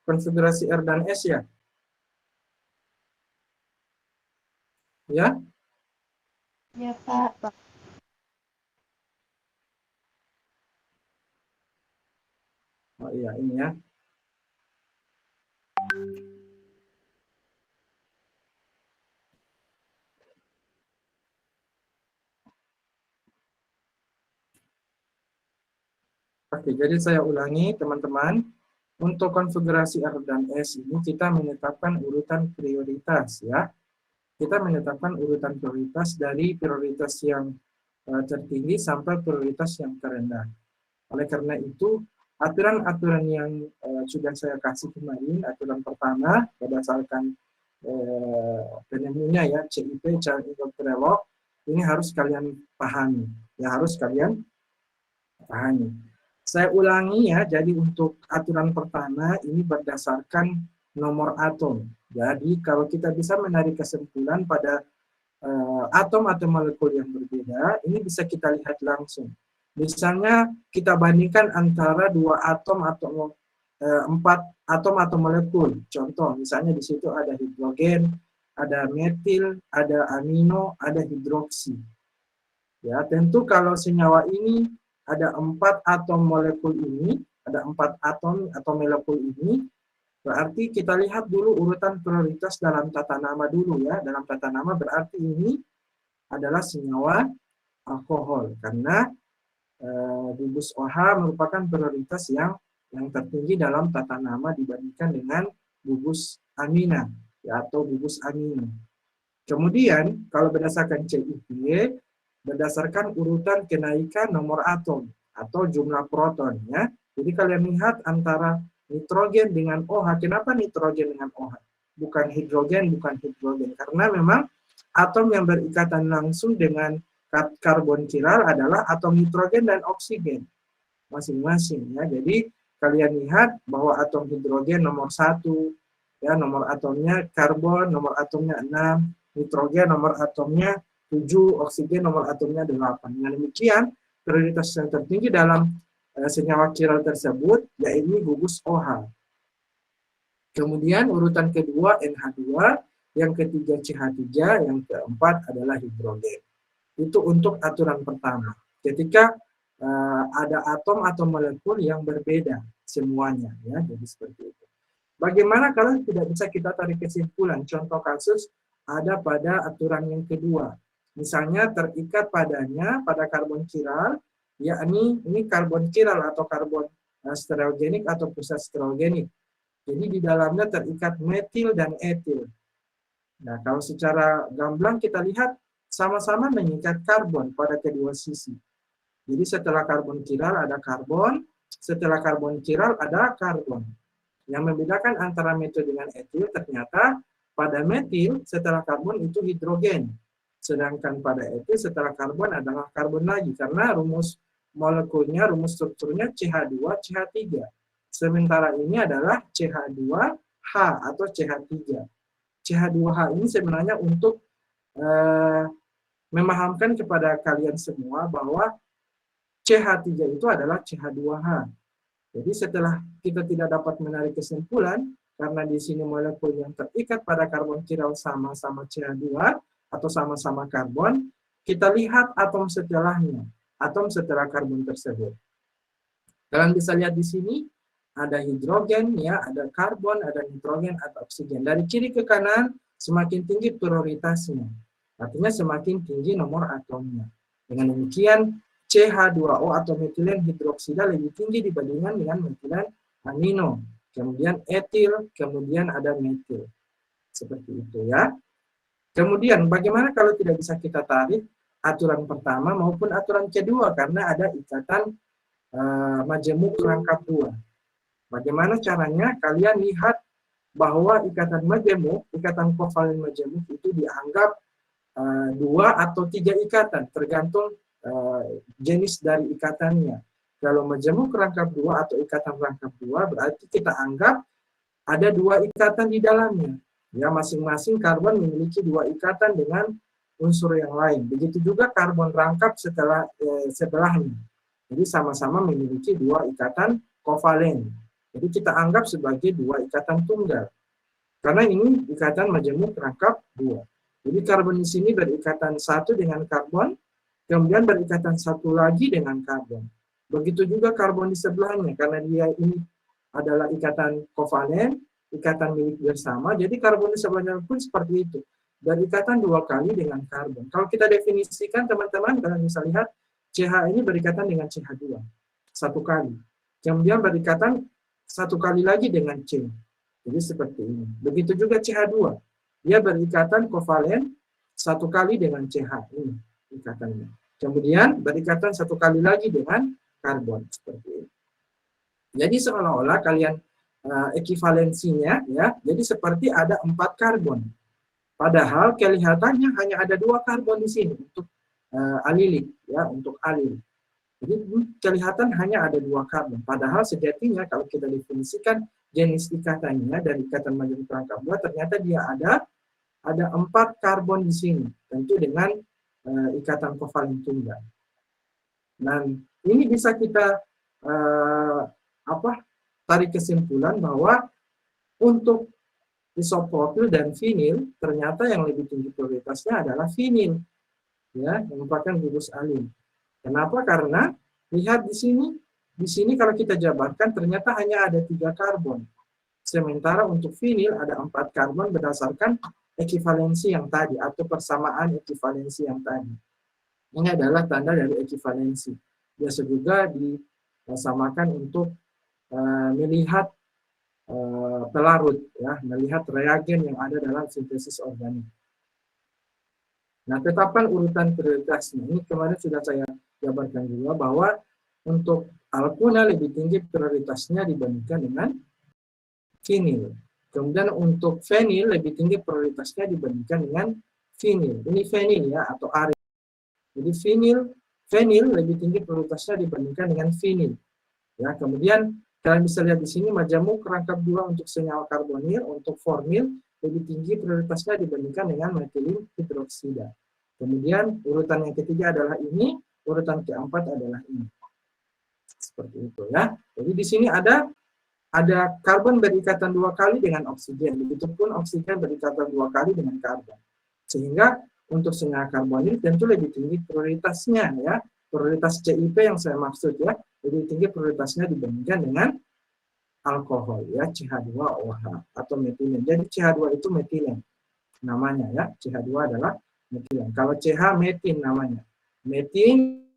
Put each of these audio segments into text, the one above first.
konfigurasi R dan S ya? Ya? Ya, Pak. Oh iya, ini ya. Oke, jadi saya ulangi teman-teman. Untuk konfigurasi R dan S ini kita menetapkan urutan prioritas ya. Kita menetapkan urutan prioritas dari prioritas yang tertinggi sampai prioritas yang terendah. Oleh karena itu, aturan-aturan yang sudah saya kasih kemarin, aturan pertama berdasarkan penemunya ya, CIP, Child Industrial Law, ini harus kalian pahami. Ya, harus kalian pahami. Saya ulangi ya, jadi untuk aturan pertama ini berdasarkan nomor atom. Jadi kalau kita bisa menarik kesimpulan pada atom atau molekul yang berbeda, ini bisa kita lihat langsung. Misalnya kita bandingkan antara dua atom atau empat atom atau molekul. Contoh, misalnya di situ ada hidrogen, ada metil, ada amino, ada hidroksi. Ya, tentu kalau senyawa ini ada 4 atom molekul ini, ada 4 atom atau molekul ini, berarti kita lihat dulu urutan prioritas dalam tata nama dulu ya. Dalam tata nama berarti ini adalah senyawa alkohol karena gugus OH merupakan prioritas yang tertinggi dalam tata nama dibandingkan dengan gugus amina ya, atau gugus amino. Kemudian kalau berdasarkan CIP berdasarkan urutan kenaikan nomor atom atau jumlah proton ya. Jadi kalian lihat antara nitrogen dengan OH. Kenapa nitrogen dengan OH? Bukan hidrogen, karena memang atom yang berikatan langsung dengan karbon chiral adalah atom nitrogen dan oksigen masing-masing ya. Jadi kalian lihat bahwa atom hidrogen nomor 1 ya, nomor atomnya karbon, nomor atomnya 6, nitrogen nomor atomnya 7, oksigen nomor atomnya 8. Dengan demikian, prioritas yang tertinggi dalam senyawa chiral tersebut yaitu gugus OH. Kemudian urutan kedua NH2, yang ketiga CH3, yang keempat adalah hidrogen. Itu untuk aturan pertama. Ketika ada atom atau molekul yang berbeda semuanya ya, jadi seperti itu. Bagaimana kalau tidak bisa kita tarik kesimpulan? Contoh kasus ada pada aturan yang kedua. Misalnya terikat padanya pada karbon chiral, yakni ini karbon chiral atau karbon stereogenik atau pusat stereogenik. Jadi di dalamnya terikat metil dan etil. Nah, kalau secara gamblang kita lihat sama-sama mengikat karbon pada kedua sisi. Jadi setelah karbon chiral ada karbon, setelah karbon chiral ada karbon. Yang membedakan antara metil dengan etil ternyata pada metil setelah karbon itu hidrogen. Sedangkan pada etil setelah karbon adalah karbon lagi. Karena rumus molekulnya, rumus strukturnya CH2, CH3. Sementara ini adalah CH2H atau CH3. CH2H ini sebenarnya untuk memahamkan kepada kalian semua bahwa CH3 itu adalah CH2H. Jadi setelah kita tidak dapat menarik kesimpulan, karena di sini molekul yang terikat pada karbon chiral sama-sama CH2 atau sama-sama karbon, kita lihat atom setelahnya, atom setelah karbon tersebut. Kalian bisa lihat di sini, ada hidrogen, ya, ada karbon, ada nitrogen, ada oksigen. Dari kiri ke kanan, semakin tinggi prioritasnya. Artinya semakin tinggi nomor atomnya. Dengan demikian, CH2O atau metilen hidroksida lebih tinggi dibandingkan dengan metilen amino. Kemudian etil, kemudian ada metil. Seperti itu ya. Kemudian bagaimana kalau tidak bisa kita tarik aturan pertama maupun aturan kedua karena ada ikatan majemuk rangkap dua. Bagaimana caranya? Kalian lihat bahwa ikatan majemuk, ikatan kovalen majemuk itu dianggap 2 atau 3 ikatan, tergantung jenis dari ikatannya. Kalau majemuk rangkap 2 atau ikatan rangkap 2, berarti kita anggap ada 2 ikatan di dalamnya. Ya, masing-masing karbon memiliki 2 ikatan dengan unsur yang lain. Begitu juga karbon rangkap sebelahnya. Jadi sama-sama memiliki 2 ikatan kovalen. Jadi kita anggap sebagai dua ikatan tunggal. Karena ini ikatan majemuk rangkap dua. Jadi karbon di sini berikatan satu dengan karbon, kemudian berikatan satu lagi dengan karbon. Begitu juga karbon di sebelahnya, karena dia ini adalah ikatan kovalen, ikatan milik bersama, jadi karbon di sebelahnya pun seperti itu. Berikatan dua kali dengan karbon. Kalau kita definisikan teman-teman, kalian bisa lihat, CH ini berikatan dengan CH2, satu kali. Kemudian berikatan satu kali lagi dengan C. Jadi seperti ini. Begitu juga CH2. Dia berikatan kovalen satu kali dengan CH. Ini ikatannya. Kemudian berikatan satu kali lagi dengan karbon. Seperti ini. Jadi seolah-olah kalian ekivalensinya, ya, jadi seperti ada 4 karbon. Padahal kelihatannya hanya ada 2 karbon di sini untuk alilik, ya, untuk alil. Jadi kelihatan hanya ada 2 karbon. Padahal sejatinya kalau kita definisikan jenis ikatannya dari ikatan majemuk rangkap 2, ternyata dia ada 4 karbon di sini, tentu dengan ikatan kovalen tunggal. Dan ini bisa kita tarik kesimpulan bahwa untuk isopropil dan vinil ternyata yang lebih tinggi prioritasnya adalah vinil, ya, yang merupakan gugus alil. Kenapa? Karena lihat di sini kalau kita jabarkan ternyata hanya ada 3 karbon. Sementara untuk vinil ada 4 karbon berdasarkan ekivalensi yang tadi atau persamaan ekivalensi yang tadi. Ini adalah tanda dari ekivalensi. Biasa juga disamakan untuk melihat pelarut, ya, melihat reagen yang ada dalam sintesis organik. Nah, tetapkan urutan prioritasnya. Ini kemarin sudah saya jabarkan juga bahwa untuk alkuna lebih tinggi prioritasnya dibandingkan dengan vinil. Kemudian untuk fenil lebih tinggi prioritasnya dibandingkan dengan vinil. Ini fenil, ya, atau arit. Jadi fenil lebih tinggi prioritasnya dibandingkan dengan vinil. Ya, kemudian kalian bisa lihat di sini majemuk rangkap 2 untuk senyawa karbonil, untuk formil lebih tinggi prioritasnya dibandingkan dengan metilin hidroksida. Kemudian urutan yang ketiga adalah ini, urutan keempat adalah ini. Seperti itu, ya. Jadi di sini ada karbon berikatan 2 kali dengan oksigen, begitupun oksigen berikatan 2 kali dengan karbon. Sehingga untuk senyawa karbonil tentu lebih tinggi prioritasnya, ya. Prioritas CIP yang saya maksud, ya, lebih tinggi prioritasnya dibandingkan dengan alkohol, ya, CH2OH atau metilen. Jadi CH2 itu metilen namanya, ya. CH2 adalah metilen. Kalau CH metin namanya. Metin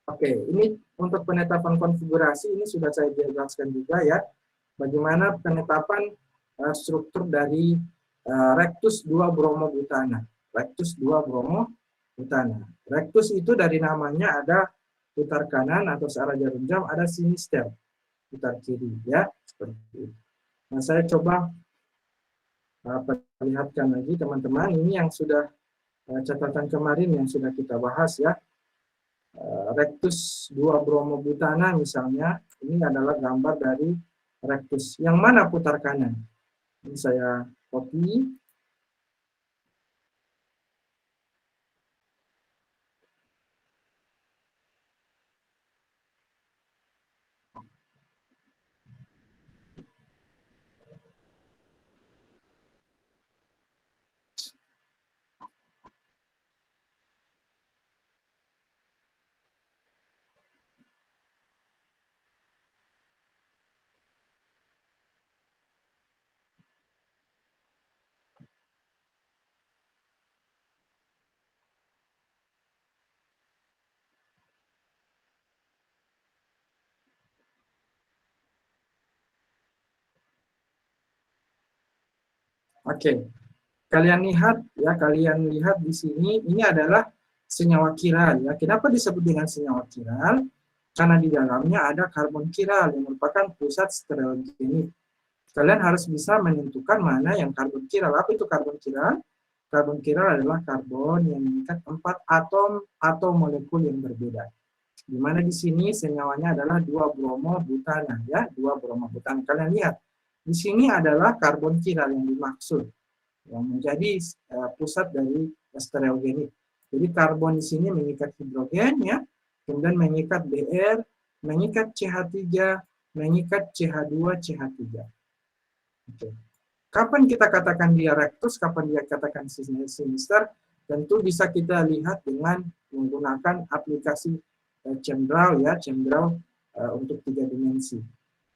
Oke, ini untuk penetapan konfigurasi ini sudah saya jelaskan juga, ya. Bagaimana penetapan struktur dari rectus 2 bromobutana. Rectus 2 bromobutana. Rectus itu dari namanya ada putar kanan atau searah jarum jam, ada sinister putar kiri, ya, seperti itu. Nah, saya coba perlihatkan lagi teman-teman, ini yang sudah catatan kemarin yang sudah kita bahas, ya. Rectus 2 bromobutana misalnya, ini adalah gambar dari rectus. Yang mana putar kanan? Ini saya copy. Oke. Kalian lihat di sini, ini adalah senyawa kiral, ya. Kenapa disebut dengan senyawa kiral? Karena di dalamnya ada karbon kiral yang merupakan pusat stereogenik. Kalian harus bisa menentukan mana yang karbon kiral. Apa itu karbon kiral? Karbon kiral adalah karbon yang mengikat 4 atom atau molekul yang berbeda. Di mana di sini senyawanya adalah 2 bromobutana, ya, 2 bromobutana. Kalian lihat, di sini adalah karbon kiral yang dimaksud, yang menjadi pusat dari stereogenik. Jadi karbon di sini mengikat hidrogen ya, kemudian mengikat Br, mengikat CH3, mengikat CH2, CH3. Oke. Kapan kita katakan dia rectus, kapan dia katakan sinister, tentu bisa kita lihat dengan menggunakan aplikasi ChemDraw ya, ChemDraw untuk 3 dimensi.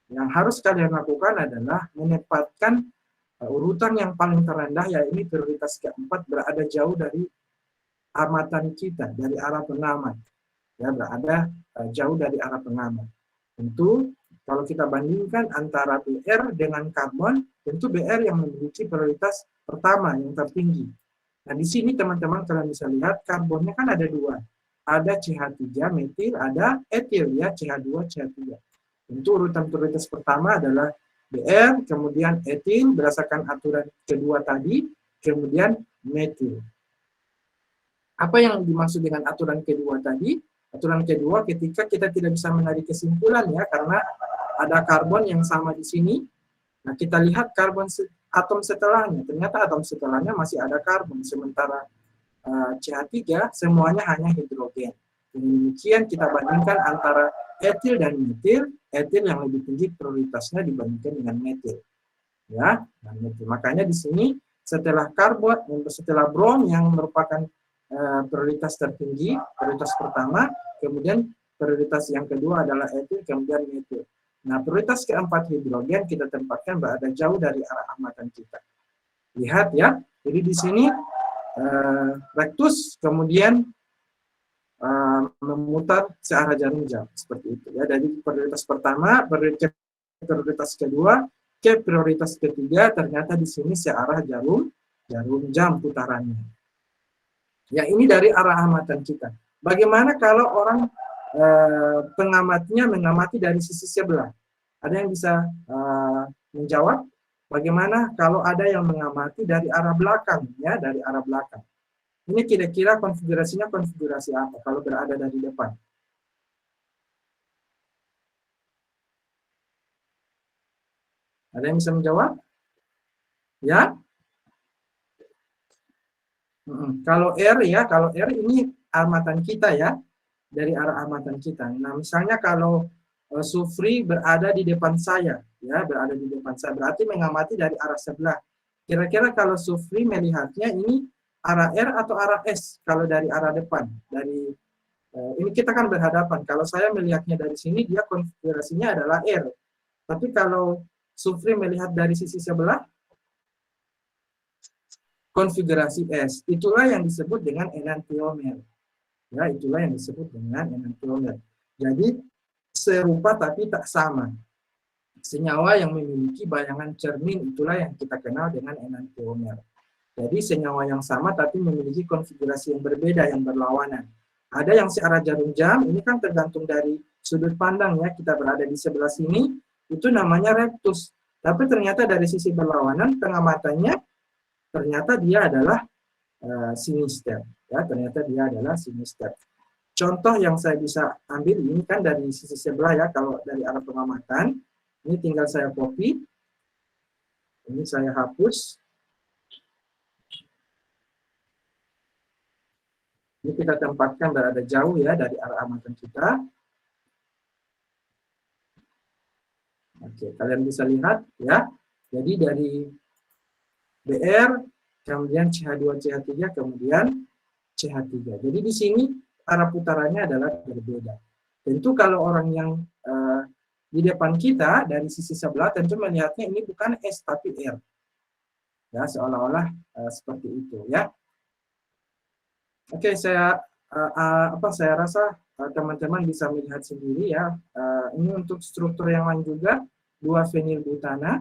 Yang harus kalian lakukan adalah menempatkan urutan yang paling terendah, yaitu prioritas keempat berada jauh dari amatan kita, dari arah pengamat. Ya, berada jauh dari arah pengamat. Tentu kalau kita bandingkan antara Br dengan karbon, tentu Br yang memiliki prioritas pertama yang tertinggi. Nah, di sini teman-teman kalian bisa lihat karbonnya kan ada dua. Ada CH3 metil, ada etil ya, CH2, CH3. Tentu urutan prioritas pertama adalah Br, kemudian etil berdasarkan aturan kedua tadi, kemudian metil. Apa yang dimaksud dengan aturan kedua tadi? Aturan kedua ketika kita tidak bisa menarik kesimpulan ya, karena ada karbon yang sama di sini. Nah, kita lihat karbon atom setelahnya. Ternyata atom setelahnya masih ada karbon, sementara CH3 semuanya hanya hidrogen. Dengan demikian kita bandingkan antara etil dan metil, etil yang lebih tinggi prioritasnya dibandingkan dengan metil. Ya, dan metil. Makanya di sini setelah karbon, setelah brom yang merupakan prioritas tertinggi, prioritas pertama, kemudian prioritas yang kedua adalah etil, kemudian metil. Nah, prioritas keempat hidrogen kita tempatkan berada jauh dari arah amatan kita. Lihat ya, jadi di sini rectus kemudian memutar searah jarum jam seperti itu ya. Dari prioritas pertama, prioritas kedua, ke prioritas ketiga, ternyata di sini searah jarum jam putarannya. Ya, ini dari arah amatan kita. Bagaimana kalau orang pengamatnya mengamati dari sisi sebelah? Ada yang bisa menjawab? Bagaimana kalau ada yang mengamati dari arah belakang? Ya, dari arah belakang. Ini kira-kira konfigurasinya konfigurasi apa kalau berada dari depan? Ada yang bisa menjawab? Ya? Kalau R ya, kalau R ini amatan kita ya, dari arah amatan kita. Nah, misalnya kalau Sufri berada di depan saya, ya, berada di depan saya, berarti mengamati dari arah sebelah. Kira-kira kalau Sufri melihatnya ini arah R atau arah S kalau dari arah depan, dari ini kita kan berhadapan. Kalau saya melihatnya dari sini, dia konfigurasinya adalah R. Tapi kalau Sufri melihat dari sisi sebelah, konfigurasi S. Itulah yang disebut dengan enantiomer. Ya, itulah yang disebut dengan enantiomer. Jadi serupa tapi tak sama. Senyawa yang memiliki bayangan cermin itulah yang kita kenal dengan enantiomer. Jadi senyawa yang sama tapi memiliki konfigurasi yang berbeda, yang berlawanan. Ada yang searah jarum jam, ini kan tergantung dari sudut pandang ya, kita berada di sebelah sini, itu namanya rectus. Tapi ternyata dari sisi berlawanan, pengamatannya ternyata dia adalah sinister. Ya, ternyata dia adalah sinister. Contoh yang saya bisa ambil ini kan dari sisi sebelah ya, kalau dari arah pengamatan, ini tinggal saya copy, ini saya hapus. Ini kita tempatkan berada jauh ya dari arah amatan kita. Oke, kalian bisa lihat ya. Jadi dari Br, kemudian CH2, CH3, kemudian CH3. Jadi di sini arah putarannya adalah berbeda. Tentu kalau orang yang di depan kita dari sisi sebelah tentu melihatnya ini bukan S tapi R. Ya, seolah-olah seperti itu ya. Oke, saya rasa teman-teman bisa melihat sendiri ya. Ini untuk struktur yang lain juga 2 fenilbutana.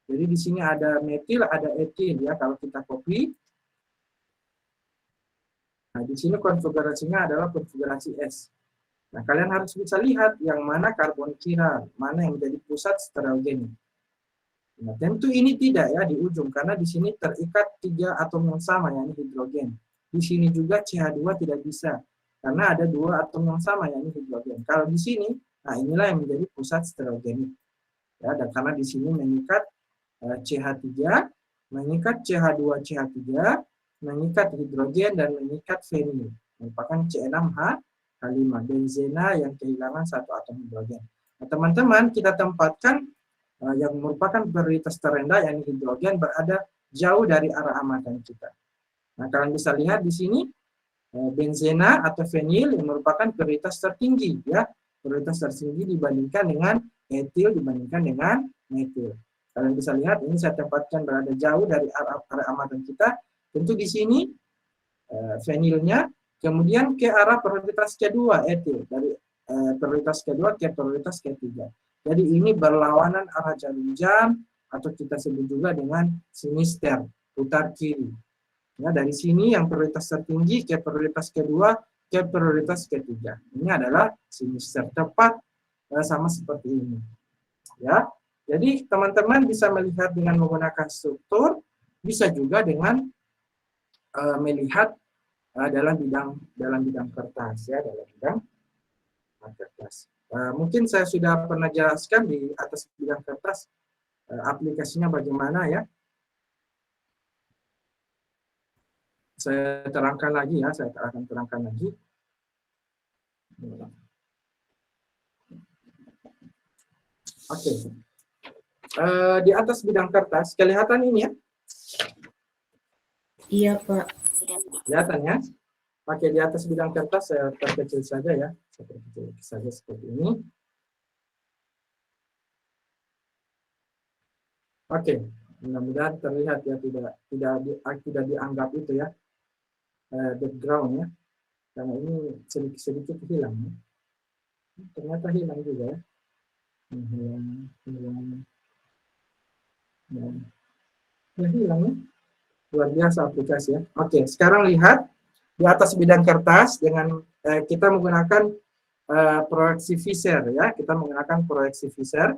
Jadi di sini ada metil, ada etil ya kalau kita copy. Nah, di sini konfigurasinya adalah konfigurasi S. Nah, kalian harus bisa lihat yang mana karbon chiral, mana yang menjadi pusat stereogeni. Nah, tentu ini tidak ya di ujung, karena di sini terikat 3 atom yang sama, yakni hidrogen. Di sini juga CH2 tidak bisa, karena ada 2 atom yang sama, yakni hidrogen. Kalau di sini, nah inilah yang menjadi pusat stereogeni. Ya, dan karena di sini mengikat CH3, mengikat CH2, CH3, mengikat hidrogen dan mengikat fenil, merupakan C6H5, benzena yang kehilangan satu atom hidrogen. Nah, teman-teman, kita tempatkan yang merupakan prioritas terendah, yang hidrogen, berada jauh dari arah amatan kita. Nah, kalian bisa lihat di sini, benzena atau fenil yang merupakan prioritas tertinggi, ya, prioritas tertinggi dibandingkan dengan etil, dibandingkan dengan metil. Kalian bisa lihat, ini saya tempatkan berada jauh dari arah amatan kita. Tentu di sini fenilnya, kemudian ke arah prioritas kedua, etil, dari prioritas kedua ke prioritas ketiga. Jadi ini berlawanan arah jarum jam, atau kita sebut juga dengan sinister, putar kiri. Ya, dari sini yang prioritas tertinggi ke prioritas kedua ke prioritas ketiga. Ini adalah sinister, tepat sama seperti ini. Ya, jadi teman-teman bisa melihat dengan menggunakan struktur, bisa juga dengan melihat dalam bidang kertas, ya, dalam bidang kertas. Mungkin saya sudah pernah jelaskan di atas bidang kertas aplikasinya bagaimana, ya. Saya terangkan lagi, ya, saya akan terangkan lagi. Oke. Di atas bidang kertas kelihatan ini, ya? Iya, Pak. Kelihatan, ya? Oke, di atas bidang kertas saya perkecil saja, ya. Saya perkecil saja seperti ini. Oke, mudah-mudahan terlihat, ya, tidak dianggap itu, ya, background, ya, karena ini sedikit hilang, ya. Ternyata hilang juga, ya. Hilang, ya. Luar biasa aplikasi, ya. Oke, sekarang lihat di atas bidang kertas dengan kita menggunakan proyeksi Fisher, ya. Kita menggunakan proyeksi Fisher.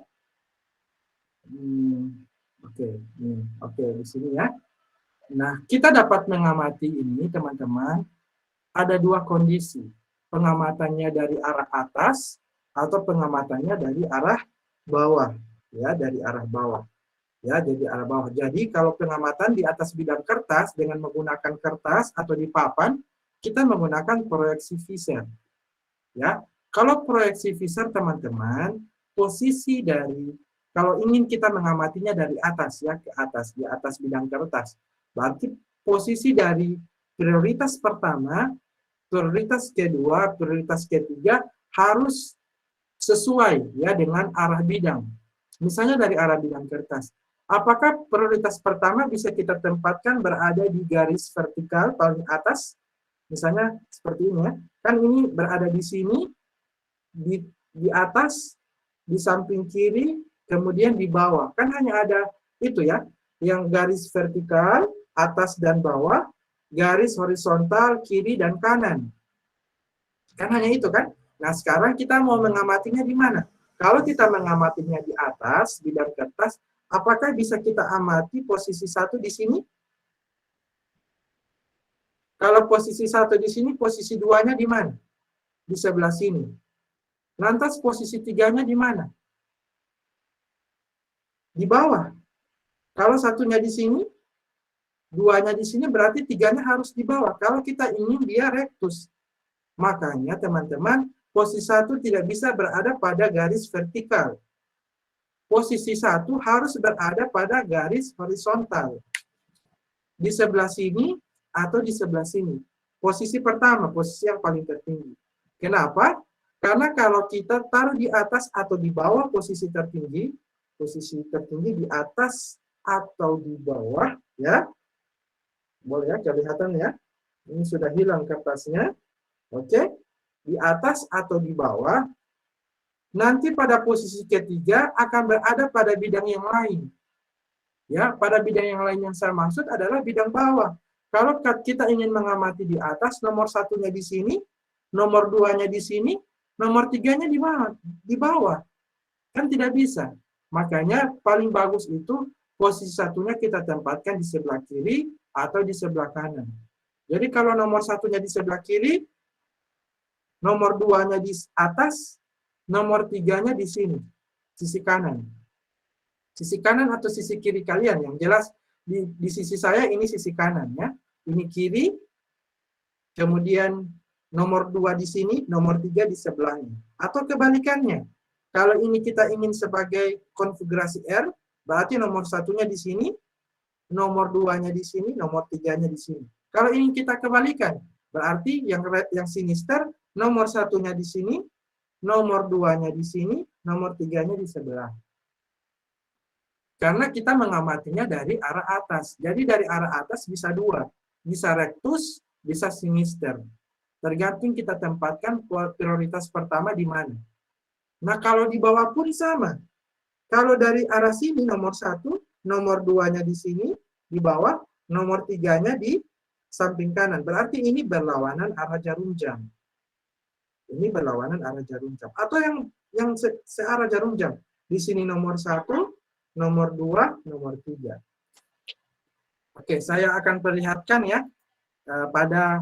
Oke, di sini, ya. Nah, kita dapat mengamati ini, teman-teman, ada dua kondisi. Pengamatannya dari arah atas atau pengamatannya dari arah bawah, ya, dari arah bawah. Ya, jadi arah bawah. Jadi kalau pengamatan di atas bidang kertas dengan menggunakan kertas atau di papan, kita menggunakan proyeksi Fisher. Ya, kalau proyeksi Fisher, teman-teman, posisi dari, kalau ingin kita mengamatinya dari atas, ya, ke atas, di atas bidang kertas, berarti posisi dari prioritas pertama, prioritas kedua, prioritas ketiga harus sesuai, ya, dengan arah bidang. Misalnya dari arah bidang kertas. Apakah prioritas pertama bisa kita tempatkan berada di garis vertikal paling atas? Misalnya seperti ini, ya. Kan ini berada di sini, di atas, di samping kiri, kemudian di bawah. Kan hanya ada itu, ya, yang garis vertikal, atas dan bawah, garis horizontal, kiri dan kanan. Kan hanya itu, kan? Nah, sekarang kita mau mengamatinya di mana? Kalau kita mengamatinya di atas, bidang kertas, apakah bisa kita amati posisi 1 di sini? Kalau posisi 1 di sini, posisi 2-nya di mana? Di sebelah sini. Lantas posisi 3-nya di mana? Di bawah. Kalau satunya di sini, 2-nya di sini, berarti 3-nya harus di bawah. Kalau kita ingin dia rectus. Makanya, teman-teman, posisi 1 tidak bisa berada pada garis vertikal. Posisi 1 harus berada pada garis horizontal. Di sebelah sini atau di sebelah sini. Posisi pertama, posisi yang paling tertinggi. Kenapa? Karena kalau kita taruh di atas atau di bawah posisi tertinggi di atas atau di bawah, ya. Boleh, ya, kelihatan, ya. Ini sudah hilang kertasnya. Oke. Di atas atau di bawah. Nanti pada posisi ketiga akan berada pada bidang yang lain. Ya, pada bidang yang lain yang saya maksud adalah bidang bawah. Kalau kita ingin mengamati di atas, nomor 1-nya di sini, nomor 2-nya di sini, nomor 3-nya di bawah. Di bawah. Kan tidak bisa. Makanya paling bagus itu posisi 1-nya kita tempatkan di sebelah kiri atau di sebelah kanan. Jadi kalau nomor 1-nya di sebelah kiri, nomor 2-nya di atas, nomor 3-nya di sini, sisi kanan. Sisi kanan atau sisi kiri kalian, yang jelas di sisi saya ini sisi kanan, ya. ini kiri, kemudian nomor 2 di sini, nomor 3 di sebelahnya. Atau kebalikannya, kalau ini kita ingin sebagai konfigurasi R, berarti nomor satunya di sini, nomor 2-nya di sini, nomor 3-nya di sini. Kalau ingin kita kebalikan, berarti yang sinister, nomor satunya di sini, nomor 2-nya di sini, nomor 3-nya di sebelah. Karena kita mengamatinya dari arah atas. Jadi dari arah atas bisa dua. Bisa rectus, bisa sinister. Tergantung kita tempatkan prioritas pertama di mana. Nah, kalau di bawah pun sama. Kalau dari arah sini nomor 1, nomor 2-nya di sini, di bawah, nomor 3-nya di samping kanan. Berarti ini berlawanan arah jarum jam. Ini berlawanan arah jarum jam. Atau yang searah jarum jam. Di sini nomor 1, nomor 2, nomor 3. Oke, saya akan perlihatkan ya pada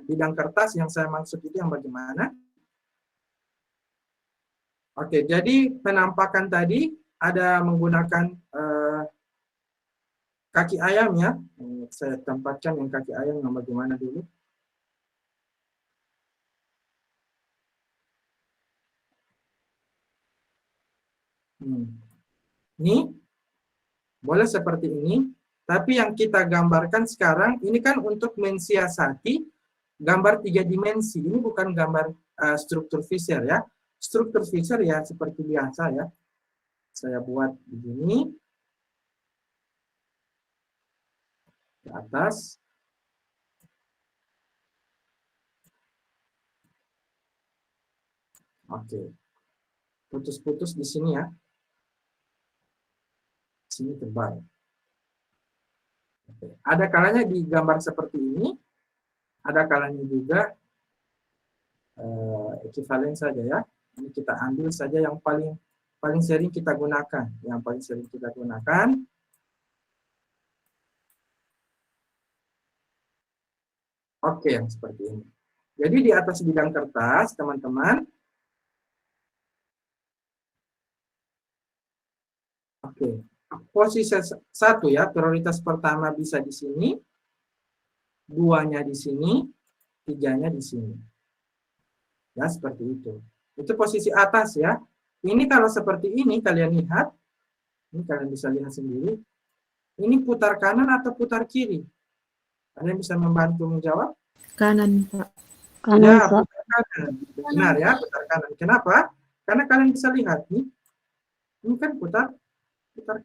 bidang kertas yang saya maksud itu yang bagaimana. Oke, jadi penampakan tadi ada menggunakan kaki ayam ya. Saya tempatkan yang kaki ayam yang bagaimana dulu. Ini boleh seperti ini, tapi yang kita gambarkan sekarang ini kan untuk mensiasati gambar 3 dimensi. Ini bukan gambar struktur Fisher ya. Struktur Fisher ya seperti biasa ya. Saya buat begini. Ke atas. Oke. Putus-putus di sini ya. Sini tebal. Oke. Ada kalanya di gambar seperti ini, ada kalanya juga ekivalen saja ya. Ini kita ambil saja yang paling sering kita gunakan. Yang paling sering kita gunakan. Oke, yang seperti ini. Jadi di atas bidang kertas, teman-teman. Oke. Posisi 1 ya, prioritas pertama bisa di sini, 2-nya di sini, 3-nya di sini. Ya, seperti itu. Itu posisi atas ya. Ini kalau seperti ini, kalian lihat, ini kalian bisa lihat sendiri, ini putar kanan atau putar kiri? Kalian bisa membantu menjawab? Kanan, Pak. Kanan, Ya, Pak. putar kanan. Benar ya, putar kanan. Kenapa? Karena kalian bisa lihat nih, ini kan putar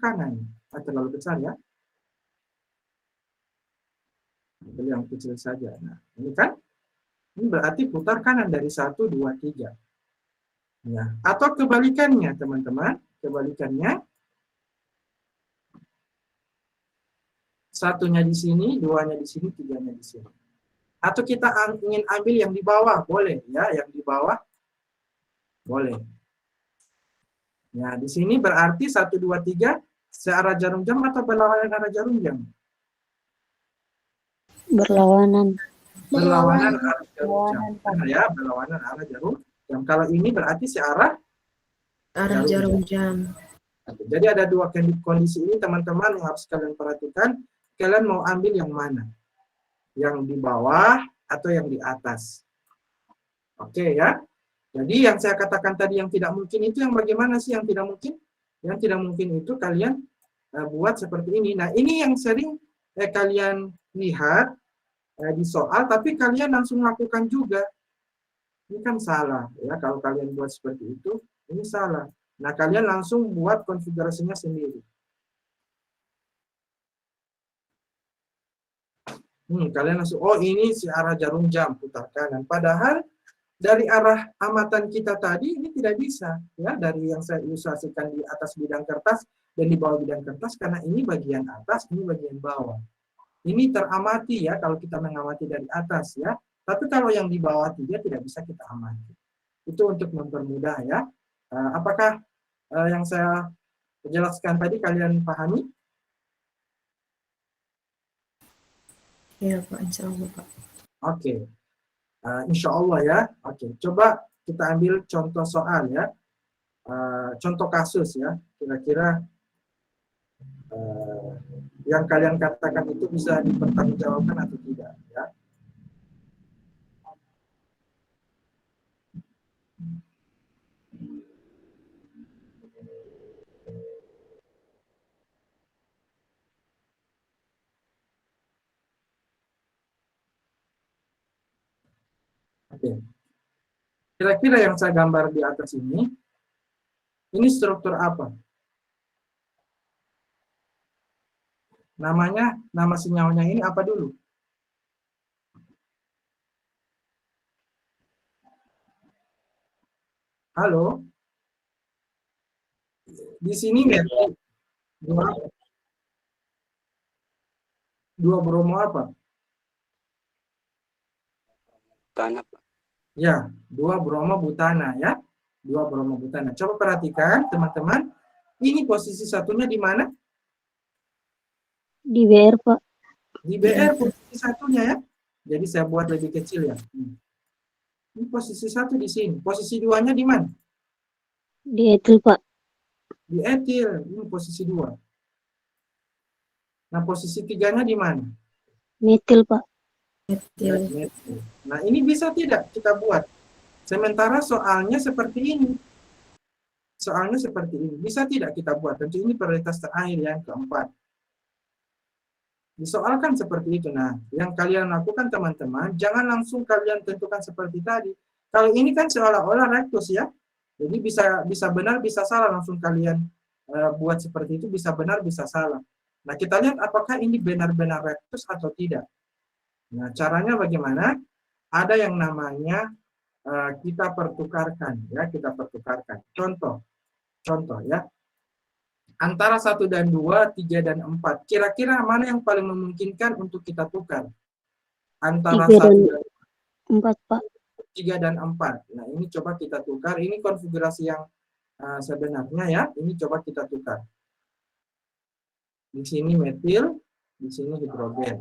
kanan. Terlalu besar ya. Ambil yang kecil saja. Nah, ini kan, ini berarti putar kanan dari 1, 2, 3. Ya. Atau kebalikannya, teman-teman. Kebalikannya, 1-nya di sini, 2-nya di sini, 3-nya di sini. Atau kita ingin ambil yang di bawah, boleh ya, yang di bawah, boleh. Nah, di sini berarti 1, 2, 3 searah jarum jam atau berlawanan arah jarum jam? Berlawanan. Berlawanan arah jarum jam. Benar ya, berlawanan arah jarum jam. Kalau ini berarti searah Arah jarum jam. Jadi ada dua kondisi ini teman-teman yang harus kalian perhatikan. Kalian mau ambil yang mana? Yang di bawah atau yang di atas? Oke ya. Jadi yang saya katakan tadi yang tidak mungkin itu yang bagaimana sih yang tidak mungkin? Yang tidak mungkin itu kalian buat seperti ini. Nah ini yang sering kalian lihat di soal, tapi kalian langsung lakukan juga. Ini kan salah ya, kalau kalian buat seperti itu, ini salah. Nah kalian langsung buat konfigurasinya sendiri. Kalian langsung, oh ini si arah jarum jam putar kanan. Padahal dari arah amatan kita tadi ini tidak bisa ya, dari yang saya ilustrasikan di atas bidang kertas dan di bawah bidang kertas, karena ini bagian atas, ini bagian bawah. Ini teramati ya kalau kita mengamati dari atas ya. Tapi kalau yang di bawah tidak bisa kita amati. Itu untuk mempermudah ya. Apakah yang saya jelaskan tadi kalian pahami? Iya, Pak. Insya Allah, Pak. Oke. Insya Allah ya. Oke. Coba kita ambil contoh soal ya. Contoh kasus ya. Kira-kira yang kalian katakan itu bisa dipertanggungjawabkan atau tidak, ya. Oke. Kira-kira yang saya gambar di atas ini struktur apa? Namanya, nama senyawanya ini apa dulu? Halo? Di sini metil. Dua bromo apa? Tanah, Pak. Ya, 2 bromo butana ya. 2 bromo butana. Coba perhatikan teman-teman. Ini posisi satunya di mana? Di BR, Pak. Di BR posisi satunya ya. Jadi saya buat lebih kecil ya. Ini posisi 1 di sini. Posisi 2-nya di mana? Di etil, Pak. Di etil. Ini posisi 2. Nah, posisi 3-nya di mana? Metil, Pak. Metil. Nah, ini bisa tidak kita buat? Sementara soalnya seperti ini. Soalnya seperti ini. Bisa tidak kita buat? Tentu ini prioritas terakhir yang keempat. Disoalkan seperti itu. Nah, yang kalian lakukan teman-teman, jangan langsung kalian tentukan seperti tadi. Kalau ini kan seolah-olah rectus ya. Jadi bisa benar, bisa salah. Langsung kalian buat seperti itu, bisa benar, bisa salah. Nah, kita lihat apakah ini benar-benar rectus atau tidak. Nah, caranya bagaimana? Ada yang namanya kita pertukarkan, ya, kita pertukarkan. Contoh ya. Antara 1 dan 2, 3 dan 4. Kira-kira mana yang paling memungkinkan untuk kita tukar? Antara 3 1 dan dan 4, Pak. 3 dan 4. Nah, ini coba kita tukar. Ini konfigurasi yang sebenarnya ya. Ini coba kita tukar. Di sini metil, di sini hidrogen.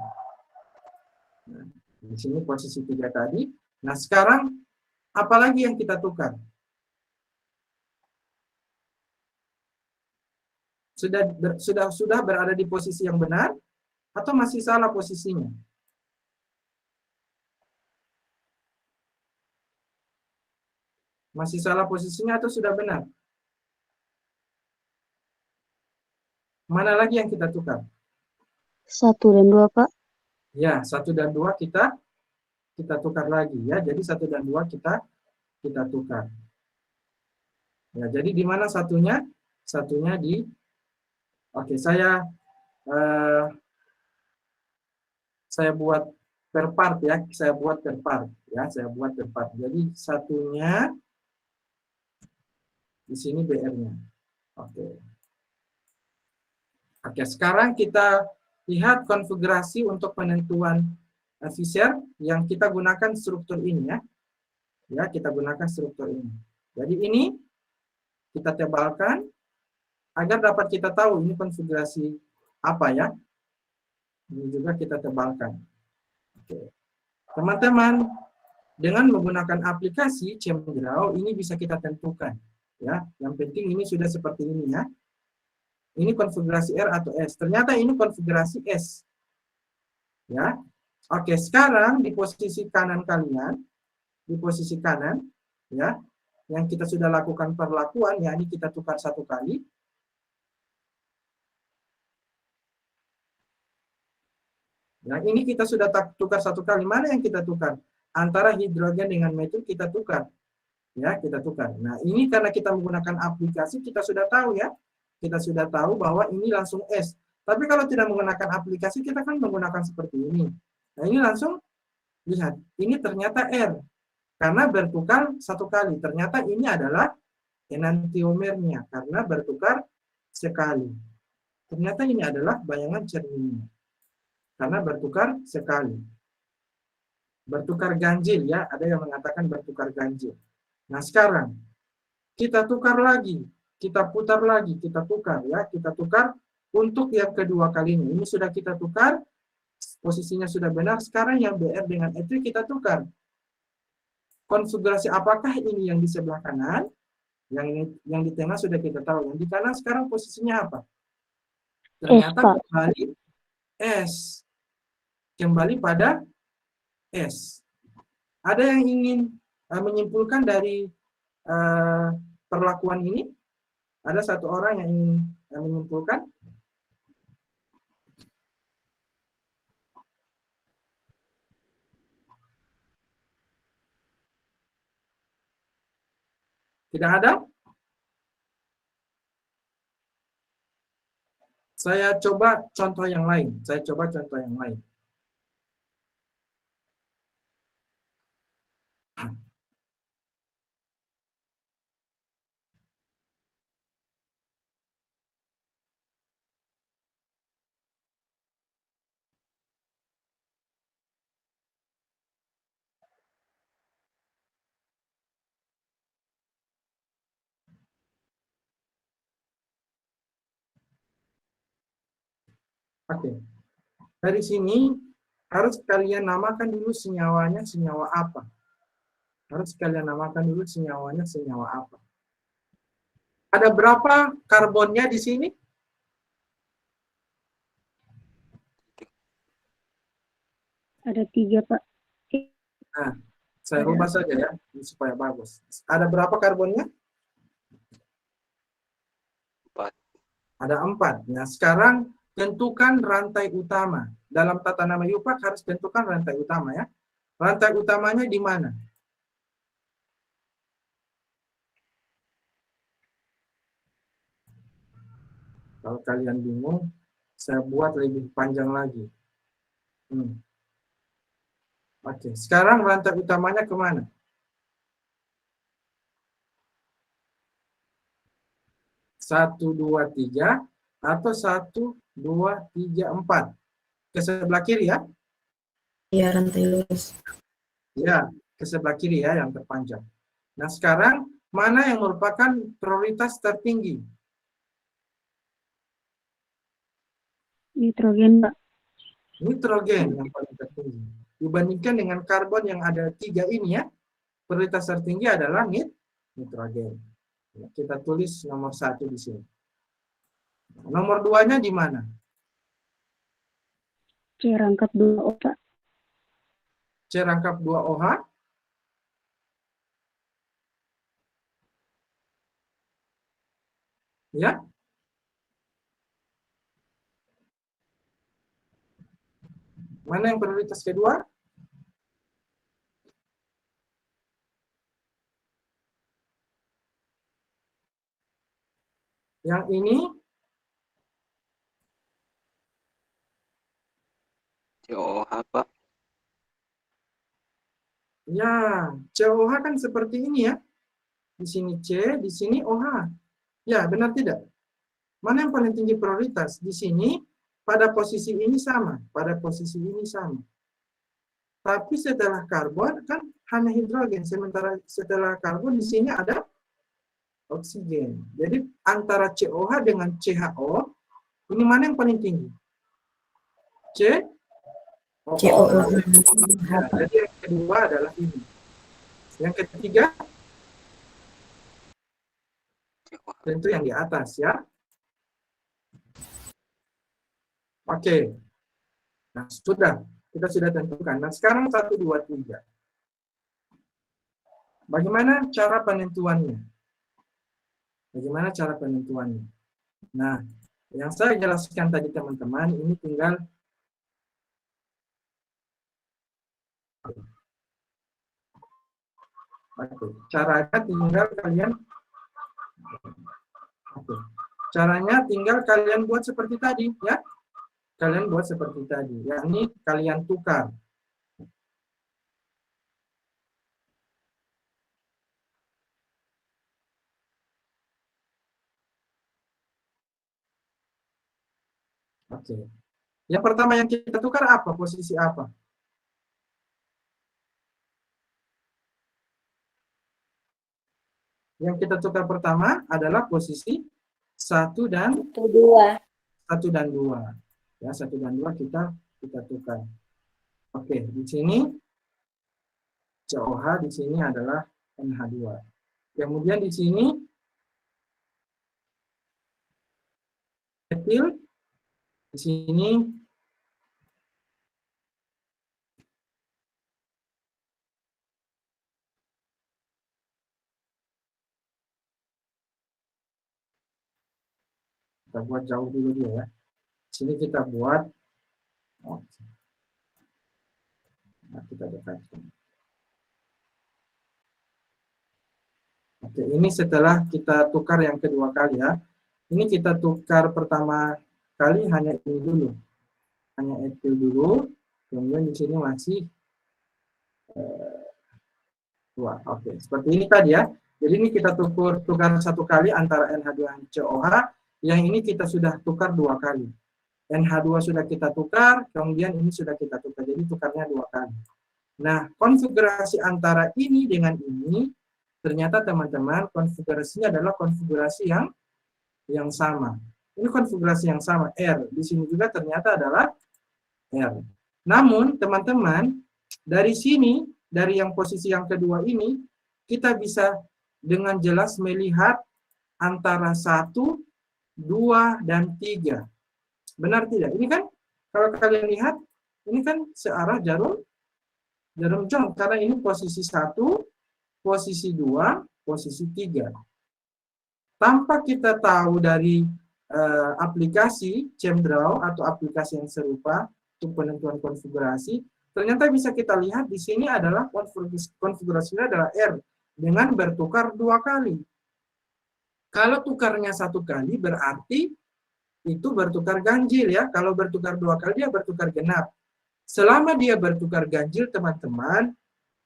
Nah, di sini posisi 3 tadi. Nah, sekarang apalagi yang kita tukar? Sudah berada di posisi yang benar atau masih salah posisinya? Masih salah posisinya atau sudah benar? Mana lagi yang kita tukar? 1 dan 2, Pak. Ya, 1 dan 2 kita tukar lagi ya. Jadi 1 dan 2 kita tukar. Ya, jadi di mana satunya? Satunya di Oke, saya buat per part ya. Saya buat per part ya. Saya buat per part. Jadi satunya di sini BR-nya. Oke. Oke, sekarang kita lihat konfigurasi untuk penentuan Fisher yang kita gunakan struktur ini ya. Ya, kita gunakan struktur ini. Jadi ini kita tebalkan agar dapat kita tahu ini konfigurasi apa ya. Ini juga kita tebalkan. Oke. Teman-teman, dengan menggunakan aplikasi ChemDraw ini bisa kita tentukan ya. Yang penting ini sudah seperti ini ya. Ini konfigurasi R atau S. Ternyata ini konfigurasi S. Ya. Oke, sekarang di posisi kanan kalian, di posisi kanan ya, yang kita sudah lakukan perlakuan, yakni kita tukar 1 kali. Yang ini kita sudah tukar 1 kali. Mana yang kita tukar? Antara hidrogen dengan metil kita tukar. Ya, kita tukar. Nah, ini karena kita menggunakan aplikasi, kita sudah tahu ya. Kita sudah tahu bahwa ini langsung S. Tapi kalau tidak menggunakan aplikasi, kita kan menggunakan seperti ini. Nah, ini langsung, lihat. Ini ternyata R. Karena bertukar 1 kali. Ternyata ini adalah enantiomernya. Karena bertukar sekali. Ternyata ini adalah bayangan cerminnya. Karena bertukar sekali. Bertukar ganjil ya. Ada yang mengatakan bertukar ganjil. Nah, sekarang kita tukar lagi. Kita putar lagi, kita tukar ya, kita tukar untuk yang kedua kalinya. Ini sudah kita tukar, posisinya sudah benar. Sekarang yang BR dengan etil kita tukar. Konfigurasi apakah ini yang di sebelah kanan? Yang di tengah sudah kita tahu. Yang di kanan sekarang posisinya apa? Ternyata S. Kembali pada S. Ada yang ingin menyimpulkan dari perlakuan ini? Ada satu orang yang ingin menyimpulkan? Tidak ada? Saya coba contoh yang lain. Oke. Dari sini harus kalian namakan dulu senyawanya senyawa apa. Ada berapa karbonnya di sini? Ada 3, Pak. Nah, saya rubah saja ya, supaya bagus. Ada berapa karbonnya? 4. Ada 4. Nah, sekarang tentukan rantai utama. Dalam tata nama IUPAC harus tentukan rantai utama ya. Rantai utamanya di mana? Kalau kalian bingung, saya buat lebih panjang lagi. Oke, sekarang rantai utamanya kemana? 1, 2, 3 atau 1, 2, 3, 4. Ke sebelah kiri ya? Iya, rantai lurus. Ya, ke sebelah kiri ya yang terpanjang. Nah, sekarang mana yang merupakan prioritas tertinggi? Nitrogen, Pak. Nitrogen yang paling tertinggi. Dibandingkan dengan karbon yang ada 3 ini ya, prioritas tertinggi adalah nitrogen. Kita tulis nomor 1 di sini. Nomor 2-nya di mana? C rangkap 2O, Pak. C rangkap 2OH. Ya. Mana yang prioritas kedua? Yang ini? COH, Pak. Ya, COH kan seperti ini ya. Di sini C, di sini OH. Ya, benar tidak? Mana yang paling tinggi prioritas? Di sini, pada posisi ini sama. Tapi setelah karbon, kan hanya hidrogen. Sementara setelah karbon, di sini ada oksigen. Jadi, antara COH dengan CHO, ini mana yang paling tinggi? C? COO. Ya, jadi yang kedua adalah ini. Yang ketiga, tentu yang di atas ya. Oke. Nah, sudah. Kita sudah tentukan. Nah, sekarang 1, 2, 3. Bagaimana cara penentuannya? Nah, yang saya jelaskan tadi teman-teman, ini tinggal caranya tinggal kalian buat seperti tadi ya. Yakni kalian tukar. Oke. Yang pertama yang kita tukar apa? Posisi apa? Yang kita tukar pertama adalah posisi 1 dan 2. Ya, 1 dan 2 kita tukar. Oke, di sini COH, di sini adalah NH2. Kemudian di sini etil, di sini Kita buat jauh dulu dia ya. Sini kita buat. Nah, kita dekatkan. Oke, ini setelah kita tukar yang kedua kali ya. Ini kita tukar pertama kali hanya ini dulu. Hanya etil dulu. Kemudian di sini masih dua. Oke, seperti ini tadi ya. Jadi ini kita tukar satu kali antara NH2 dan COH. Yang ini kita sudah tukar dua kali. NH2 sudah kita tukar, kemudian ini sudah kita tukar. Jadi tukarnya dua kali. Nah, konfigurasi antara ini dengan ini, ternyata teman-teman konfigurasinya adalah konfigurasi yang sama. Ini konfigurasi yang sama, R. Di sini juga ternyata adalah R. Namun, teman-teman, dari sini, dari yang posisi yang kedua ini, kita bisa dengan jelas melihat antara 1, 2, dan 3. Benar tidak? Ini kan, kalau kalian lihat, ini kan searah jarum jong. Karena ini posisi 1, posisi 2, posisi 3. Tanpa kita tahu dari aplikasi ChemDraw atau aplikasi yang serupa untuk penentuan konfigurasi, ternyata bisa kita lihat di sini adalah konfigurasinya adalah R dengan bertukar dua kali. Kalau tukarnya satu kali berarti itu bertukar ganjil ya. Kalau bertukar dua kali dia bertukar genap. Selama dia bertukar ganjil teman-teman,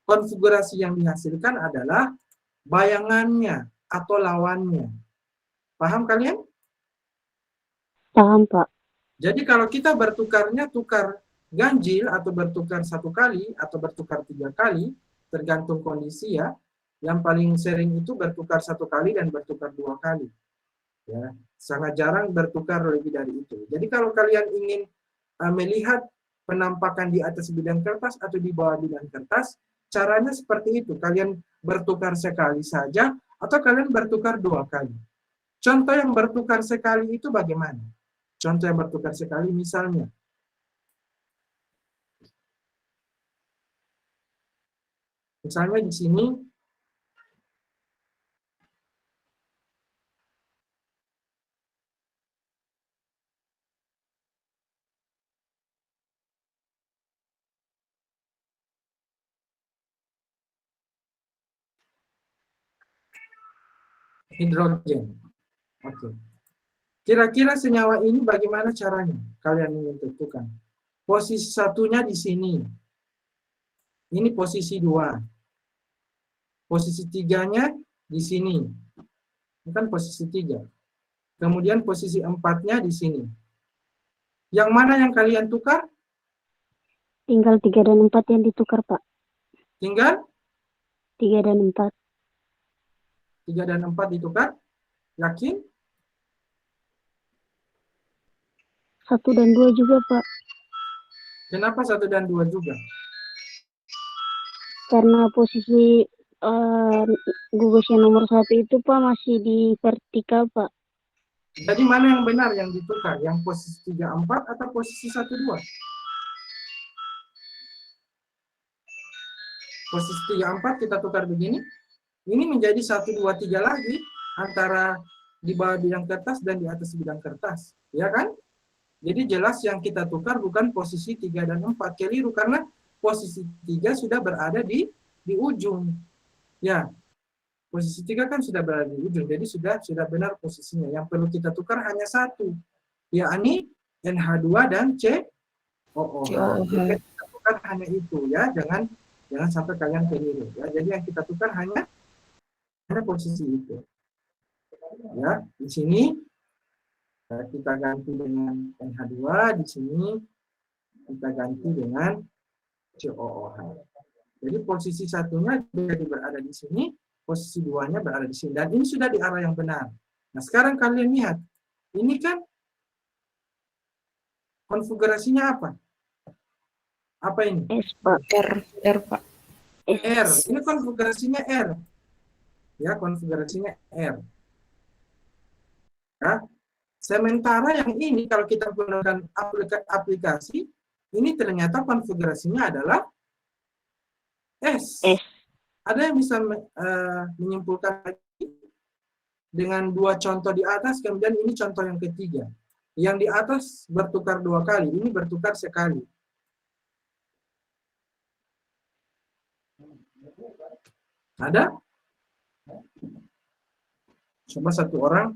konfigurasi yang dihasilkan adalah bayangannya atau lawannya. Paham kalian? Paham, Pak. Jadi kalau kita bertukarnya tukar ganjil atau bertukar satu kali atau bertukar 3 kali, tergantung kondisi ya. Yang paling sering itu bertukar 1 kali dan bertukar 2 kali. Ya, sangat jarang bertukar lebih dari itu. Jadi kalau kalian ingin melihat penampakan di atas bidang kertas atau di bawah bidang kertas, caranya seperti itu. Kalian bertukar sekali saja atau kalian bertukar 2 kali. Contoh yang bertukar sekali itu bagaimana? Contoh yang bertukar sekali misalnya. Misalnya di sini hidrogen. Oke. Kira-kira senyawa ini bagaimana caranya? Kalian ingin tentukan. Posisi satunya di sini. Ini posisi 2. Posisi 3-nya di sini. Ini kan posisi 3. Kemudian posisi 4-nya di sini. Yang mana yang kalian tukar? Tinggal 3 dan 4 yang ditukar, Pak. Tinggal 3 dan 4. 3 dan 4 ditukar? Yakin? 1 dan 2 juga, Pak. Kenapa 1 dan 2 juga? Karena posisi gugus yang nomor 1 itu, Pak, masih di vertikal, Pak. Jadi mana yang benar yang ditukar? Yang posisi 3, 4 atau posisi 1, 2? Posisi 3, 4 kita tukar begini. Ini menjadi 1, 2, 3 lagi antara di bawah bidang kertas dan di atas bidang kertas. Ya kan? Jadi jelas yang kita tukar bukan posisi 3 dan 4. Keliru karena posisi 3 sudah berada di ujung. Ya, posisi 3 kan sudah berada di ujung. Jadi sudah benar posisinya. Yang perlu kita tukar hanya 1. Yakni NH2 dan COOH. Jadi kita tukar hanya itu ya. Jangan sampai kalian keliru. Ya. Jadi yang kita tukar hanya posisi itu. Ya, di sini kita ganti dengan NH2, di sini kita ganti dengan COOH. Jadi posisi satunya jadi berada di sini, posisi 2-nya berada di sini. Dan ini sudah di arah yang benar. Nah, sekarang kalian lihat. Ini kan konfigurasinya apa? Apa ini? S, Pak. R, Pak. R. Ini konfigurasinya R. Ya, konfigurasinya R. Ya. Sementara yang ini kalau kita gunakan aplikasi, ini ternyata konfigurasinya adalah S. Ada yang bisa menyimpulkan lagi? dengan dua contoh di atas, kemudian ini contoh yang ketiga. Yang di atas bertukar 2 kali, ini bertukar sekali. Ada? Coba satu orang.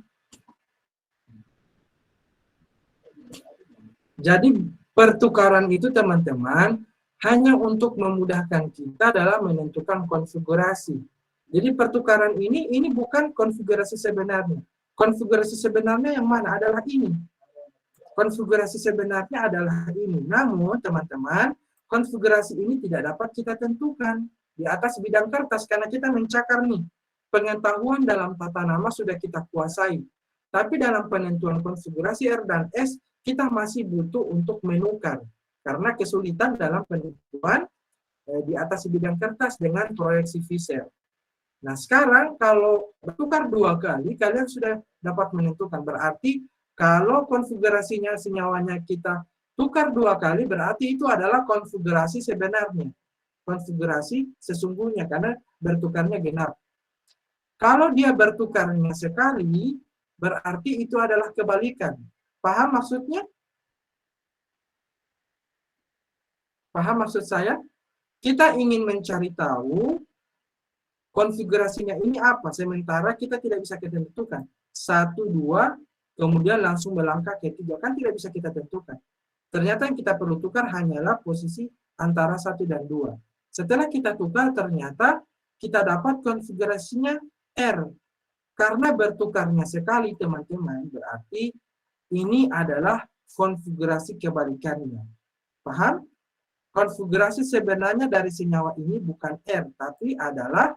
Jadi pertukaran itu teman-teman hanya untuk memudahkan kita dalam menentukan konfigurasi. Jadi pertukaran ini bukan konfigurasi sebenarnya. Konfigurasi sebenarnya yang mana? Adalah ini. Konfigurasi sebenarnya adalah ini. Namun teman-teman, konfigurasi ini tidak dapat kita tentukan di atas bidang kertas karena kita mencakar nih. Pengetahuan dalam tata nama sudah kita kuasai. Tapi dalam penentuan konfigurasi R dan S, kita masih butuh untuk menukar. Karena kesulitan dalam penentuan di atas bidang kertas dengan proyeksi Fisher. Nah, sekarang kalau bertukar 2 kali, kalian sudah dapat menentukan. Berarti kalau konfigurasinya senyawanya kita tukar 2 kali, berarti itu adalah konfigurasi sebenarnya. Konfigurasi sesungguhnya, karena bertukarnya genap. Kalau dia bertukarnya sekali, berarti itu adalah kebalikan. Paham maksudnya? Paham maksud saya? Kita ingin mencari tahu konfigurasinya ini apa, sementara kita tidak bisa kita tentukan. 1, 2, kemudian langsung melangkah ke 3, kan tidak bisa kita tentukan. Ternyata yang kita perlu tukar hanyalah posisi antara 1 dan 2. Setelah kita tukar, ternyata kita dapat konfigurasinya R. Karena bertukarnya sekali, teman-teman, berarti ini adalah konfigurasi kebalikannya. Paham? Konfigurasi sebenarnya dari senyawa ini bukan R, tapi adalah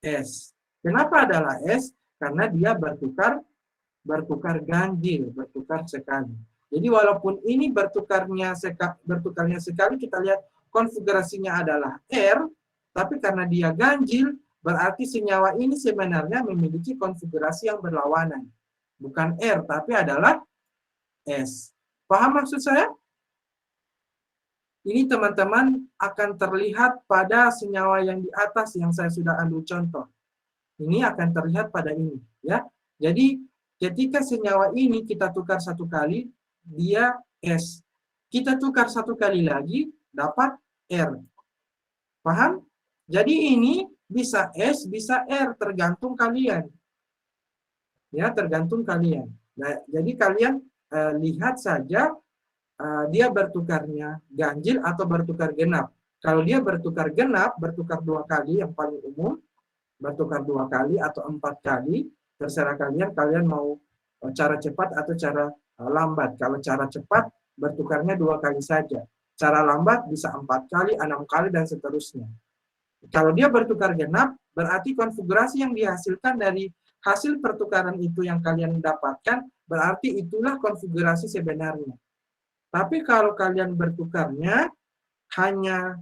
S. Kenapa adalah S? Karena dia bertukar ganjil, bertukar sekali. Jadi walaupun ini bertukarnya sekali, kita lihat konfigurasinya adalah R, tapi karena dia ganjil, berarti senyawa ini sebenarnya memiliki konfigurasi yang berlawanan. Bukan R, tapi adalah S. Paham maksud saya? Ini teman-teman akan terlihat pada senyawa yang di atas yang saya sudah ambil contoh. Ini akan terlihat pada ini, ya. Jadi ketika senyawa ini kita tukar 1 kali, dia S. Kita tukar 1 kali lagi, dapat R. Paham? Jadi ini bisa S, bisa R, tergantung kalian. Ya, tergantung kalian. Nah, jadi kalian lihat saja dia bertukarnya ganjil atau bertukar genap. Kalau dia bertukar genap, bertukar 2 kali yang paling umum, bertukar 2 kali atau 4 kali, terserah kalian mau cara cepat atau cara lambat. Kalau cara cepat, bertukarnya 2 kali saja. Cara lambat bisa 4 kali, 6 kali, dan seterusnya. Kalau dia bertukar genap, berarti konfigurasi yang dihasilkan dari hasil pertukaran itu yang kalian dapatkan, berarti itulah konfigurasi sebenarnya. Tapi kalau kalian bertukarnya hanya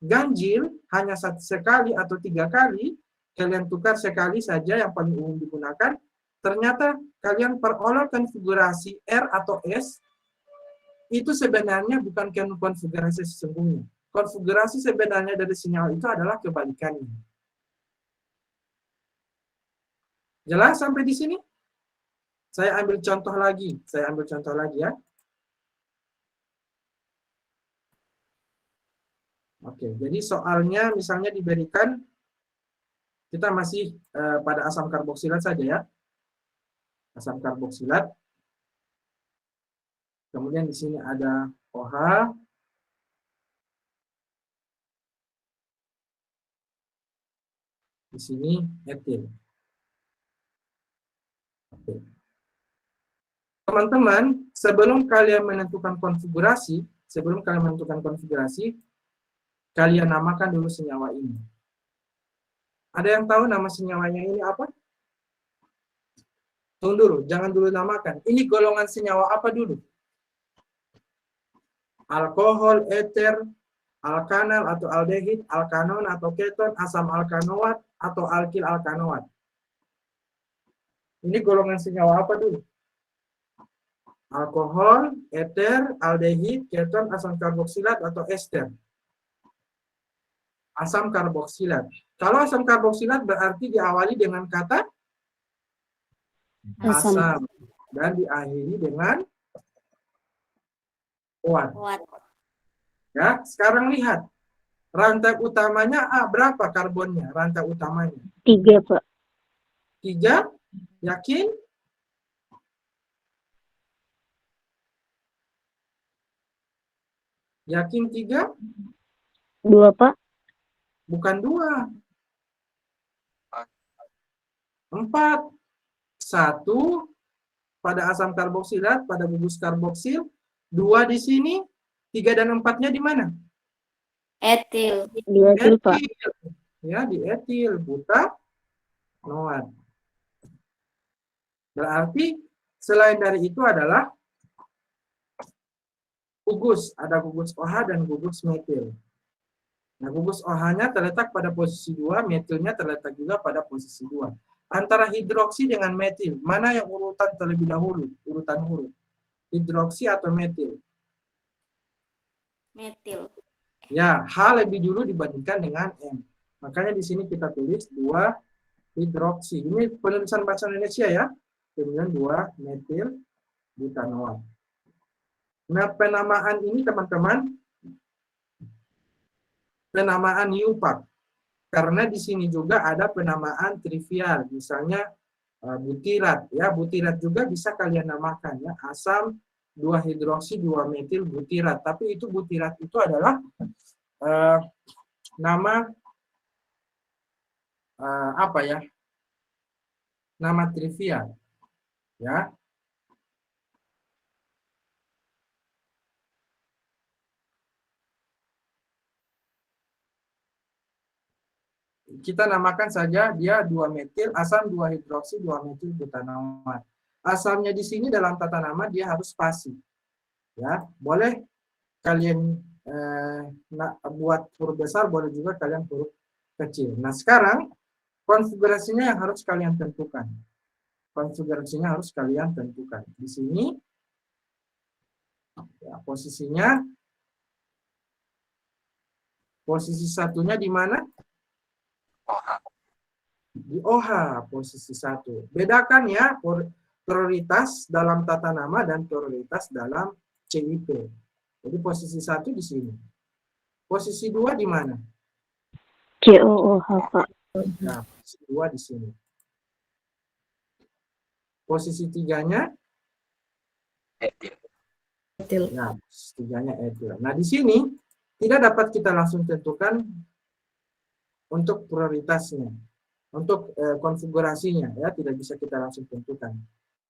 ganjil, hanya sekali atau 3 kali, kalian tukar sekali saja yang paling umum digunakan, ternyata kalian peroleh konfigurasi R atau S, itu sebenarnya bukan konfigurasi sesungguhnya. Konfigurasi sebenarnya dari senyawa itu adalah kebalikannya. Jelas sampai di sini? Saya ambil contoh lagi ya. Oke, jadi soalnya misalnya diberikan, kita masih pada asam karboksilat saja ya. Asam karboksilat. Kemudian di sini ada OH. Di sini etil. Oke. Teman-teman, sebelum kalian menentukan konfigurasi, kalian namakan dulu senyawa ini. Ada yang tahu nama senyawanya ini apa? Tunggu dulu, jangan dulu namakan. Ini golongan senyawa apa dulu? Alkohol, eter, alkanal atau aldehid, alkanon atau keton, asam alkanoat atau alkil alkanoat. Ini golongan senyawa apa dulu? Alkohol, eter, aldehid, keton, asam karboksilat atau ester. Asam karboksilat. Kalau asam karboksilat berarti diawali dengan kata asam, dan diakhiri dengan OAT. Ya, sekarang lihat rantai utamanya berapa karbonnya? Rantai utamanya 3, Pak. 3, yakin? Yakin 3? 2, Pak. Bukan 2. 4. 1 pada asam karboksilat, pada gugus karboksil. 2 di sini. 3 dan 4-nya di mana? Etil. Di etil, Pak. Etil. Ya, di etil. Butanoat. Berarti selain dari itu adalah gugus. Ada gugus OH dan gugus metil. Nah, gugus OH-nya terletak pada posisi 2, metilnya terletak juga pada posisi 2. Antara hidroksi dengan metil, mana yang urutan terlebih dahulu? Urutan huruf. Hidroksi atau metil? Metil. Ya, H lebih dulu dibandingkan dengan M. Makanya di sini kita tulis 2 hidroksi. Ini penulisan bahasa Indonesia ya. Kemudian 2 metil butanoat. Nah, penamaan ini teman-teman, penamaan IUPAC. Karena di sini juga ada penamaan trivial. Misalnya butirat. Ya, butirat juga bisa kalian namakan ya. Asam 2 hidroksi 2 metil butirat. Tapi itu butirat itu adalah nama apa ya? Nama trivial. Ya. Kita namakan saja dia 2 metil, asam 2 hidroksi 2 metil butanoat. Asamnya di sini dalam tata nama dia harus spasi. Ya, boleh kalian buat huruf besar, boleh juga kalian huruf kecil. Nah, sekarang konfigurasinya yang harus kalian tentukan. Konfigurasinya harus kalian tentukan. Di sini ya, posisinya, posisi satunya di mana? Di OH, posisi 1. Bedakan ya prioritas dalam tata nama dan prioritas dalam CIP. Jadi posisi 1 di sini. Posisi 2 di mana? COOH, Pak. Nah, posisi 2 di sini. Posisi 3-nya? Etil. Etil. Nah, posisi 3-nya etil. Nah, di sini tidak dapat kita langsung tentukan untuk prioritasnya. Untuk konfigurasinya ya tidak bisa kita langsung tentukan.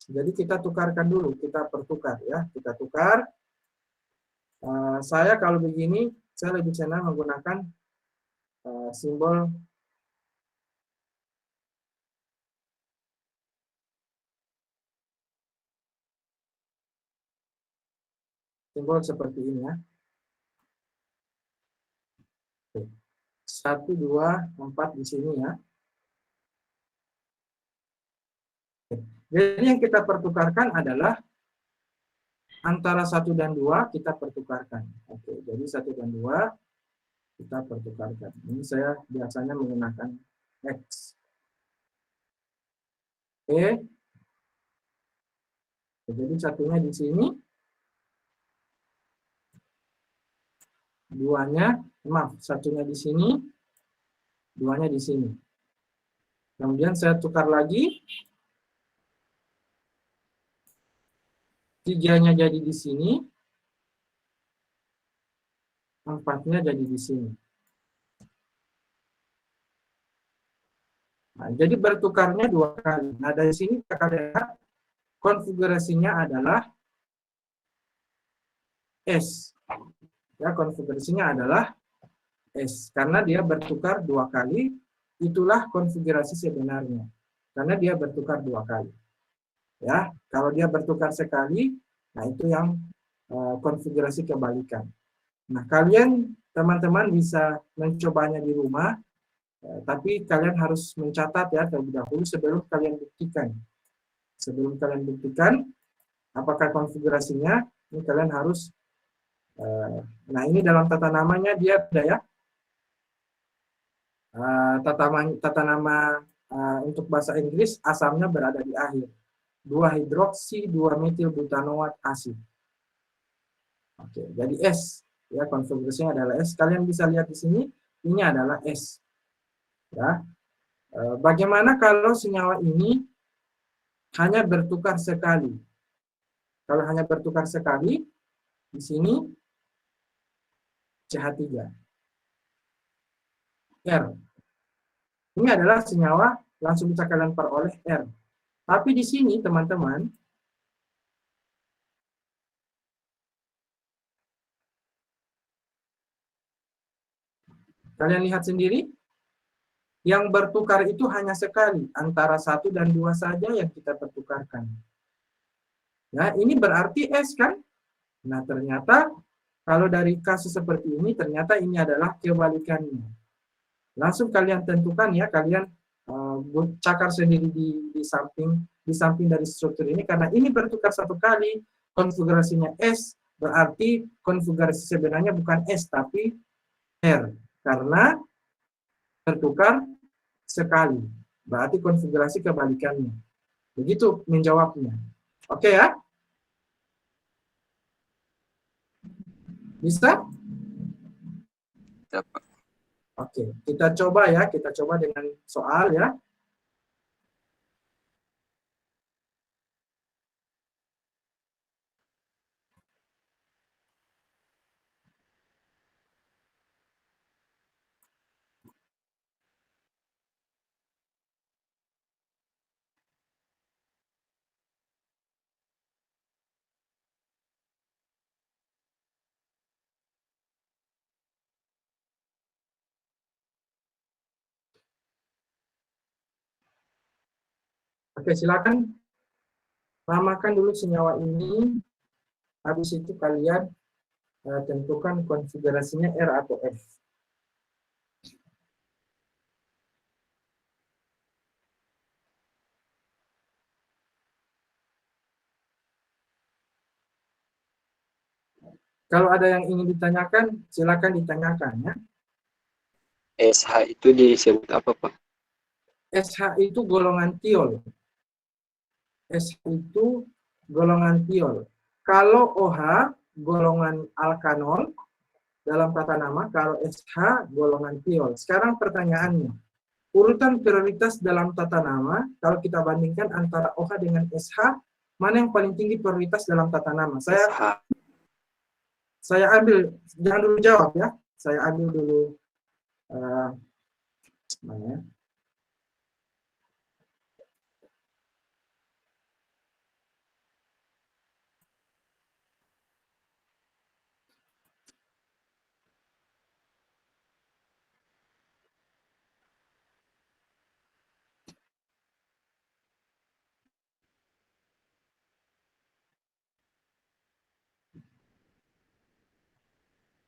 Jadi kita tukarkan dulu, kita pertukar ya, kita tukar. Saya kalau begini, saya lebih senang menggunakan simbol seperti ini ya. 1, 2, 4 di sini ya. Jadi yang kita pertukarkan adalah antara 1 dan 2 kita pertukarkan. Oke, jadi 1 dan 2 kita pertukarkan. Ini saya biasanya menggunakan X. Oke. Jadi satunya di sini. Satunya di sini. 2-nya di sini. Kemudian saya tukar lagi. 3-nya jadi di sini. 4-nya jadi di sini. Nah, jadi bertukarnya 2 kali. Nah, dari sini kita lihat konfigurasinya adalah S. Ya, konfigurasinya adalah S. Karena dia bertukar 2 kali, itulah konfigurasi sebenarnya. Karena dia bertukar 2 kali. Ya, kalau dia bertukar sekali, nah itu yang konfigurasi kebalikan. Nah, kalian teman-teman bisa mencobanya di rumah, tapi kalian harus mencatat ya terlebih dahulu sebelum kalian buktikan. Sebelum kalian buktikan apakah konfigurasinya, ini kalian harus nah ini dalam tata namanya dia ada ya. Tata nama untuk bahasa Inggris asamnya berada di akhir. 2-hidroksi 2-metilbutanoat asid. Oke, jadi S. Ya, konfigurasinya adalah S. Kalian bisa lihat di sini, ini adalah S. Ya. Bagaimana kalau senyawa ini hanya bertukar sekali? Kalau hanya bertukar sekali, di sini CH3. R. Ini adalah senyawa langsung bisa kalian peroleh R. Tapi di sini, teman-teman, kalian lihat sendiri, yang bertukar itu hanya sekali, antara 1 dan 2 saja yang kita pertukarkan. Nah, ini berarti S kan? Nah, ternyata kalau dari kasus seperti ini, ternyata ini adalah kebalikannya. Langsung kalian tentukan ya, kalian cakar sendiri di samping dari struktur ini, karena ini bertukar 1 kali, konfigurasinya S, berarti konfigurasi sebenarnya bukan S, tapi R. Karena bertukar sekali. Berarti konfigurasi kebalikannya. Begitu menjawabnya. Oke ya? Bisa? Dapat. Oke, kita coba ya. Kita coba dengan soal ya. Oke, silakan namakan dulu senyawa ini. Habis itu kalian tentukan konfigurasinya R atau F. Kalau ada yang ingin ditanyakan, silakan ditanyakan ya. SH itu disebut apa, Pak? SH itu golongan tiol. SH itu golongan tiol. Kalau OH golongan alkanol dalam tata nama, kalau SH golongan tiol. Sekarang pertanyaannya, urutan prioritas dalam tata nama, kalau kita bandingkan antara OH dengan SH, mana yang paling tinggi prioritas dalam tata nama? Saya ambil, jangan dulu jawab ya. Saya ambil dulu mana ya?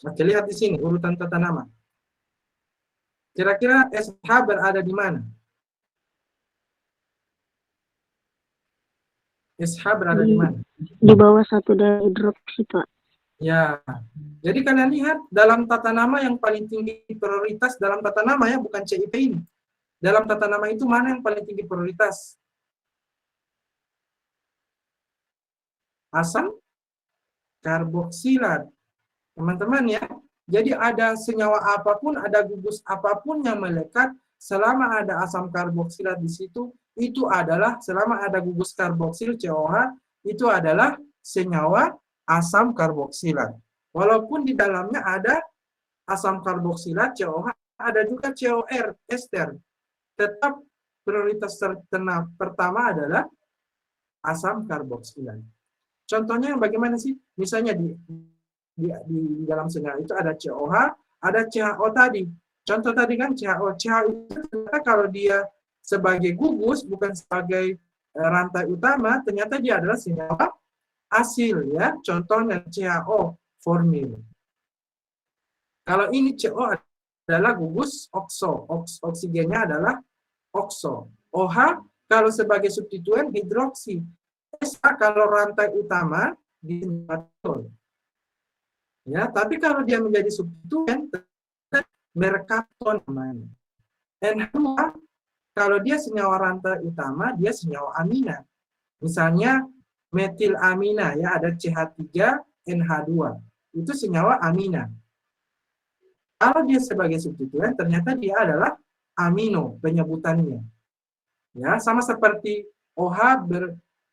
Oke, lihat di sini urutan tata nama. Kira-kira SH berada di mana? SH berada di mana? Di bawah 1 dari hidroksi, Pak. Ya, jadi kalian lihat dalam tata nama yang paling tinggi prioritas dalam tata nama ya, bukan CIP ini. Dalam tata nama itu mana yang paling tinggi prioritas? Asam karboksilat. Teman-teman ya, jadi ada senyawa apapun, ada gugus apapun yang melekat, selama ada asam karboksilat di situ, itu adalah, selama ada gugus karboksil COH, itu adalah senyawa asam karboksilat. Walaupun di dalamnya ada asam karboksilat COH, ada juga COR, ester. Tetap prioritas pertama adalah asam karboksilat. Contohnya bagaimana sih? Misalnya di dalam senyawa itu ada COH, ada CHO tadi. Contoh tadi kan CHO. CHO itu ternyata kalau dia sebagai gugus, bukan sebagai rantai utama, ternyata dia adalah senyawa asil ya. Contohnya CHO, formil. Kalau ini CO adalah gugus okso. Oksigennya adalah okso. OH kalau sebagai substituen hidroksi. SH kalau rantai utama di senyawa. Ya, tapi kalau dia menjadi substituen, merkapton namanya. NH2, kalau dia senyawa rantai utama, dia senyawa amina. Misalnya metilamina, ya ada CH3NH2. Itu senyawa amina. Kalau dia sebagai substituen, ternyata dia adalah amino penyebutannya. Ya, sama seperti OH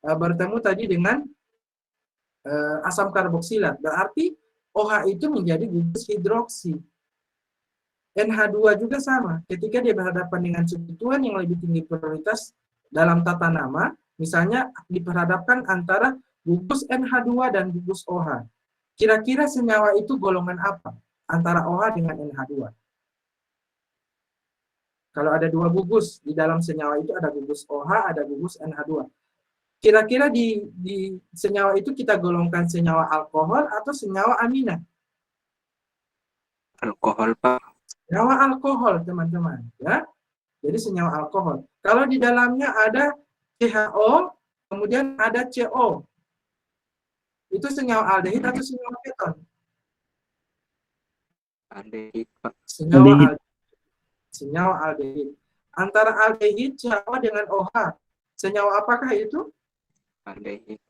bertemu tadi dengan asam karboksilat. Berarti OH itu menjadi gugus hidroksi. NH2 juga sama. Ketika dia berhadapan dengan substituen yang lebih tinggi prioritas dalam tata nama, misalnya diperhadapkan antara gugus NH2 dan gugus OH. Kira-kira senyawa itu golongan apa antara OH dengan NH2? Kalau ada dua gugus, di dalam senyawa itu ada gugus OH, ada gugus NH2. Kira-kira di senyawa itu kita golongkan senyawa alkohol atau senyawa amina? Alkohol, Pak. Senyawa alkohol, teman-teman. Ya, jadi senyawa alkohol. Kalau di dalamnya ada CHO, kemudian ada CO. Itu senyawa aldehid atau senyawa keton? Aldehid, Pak. Senyawa aldehid. Antara aldehid, CHO dengan OH. Senyawa apakah itu? Aldehid.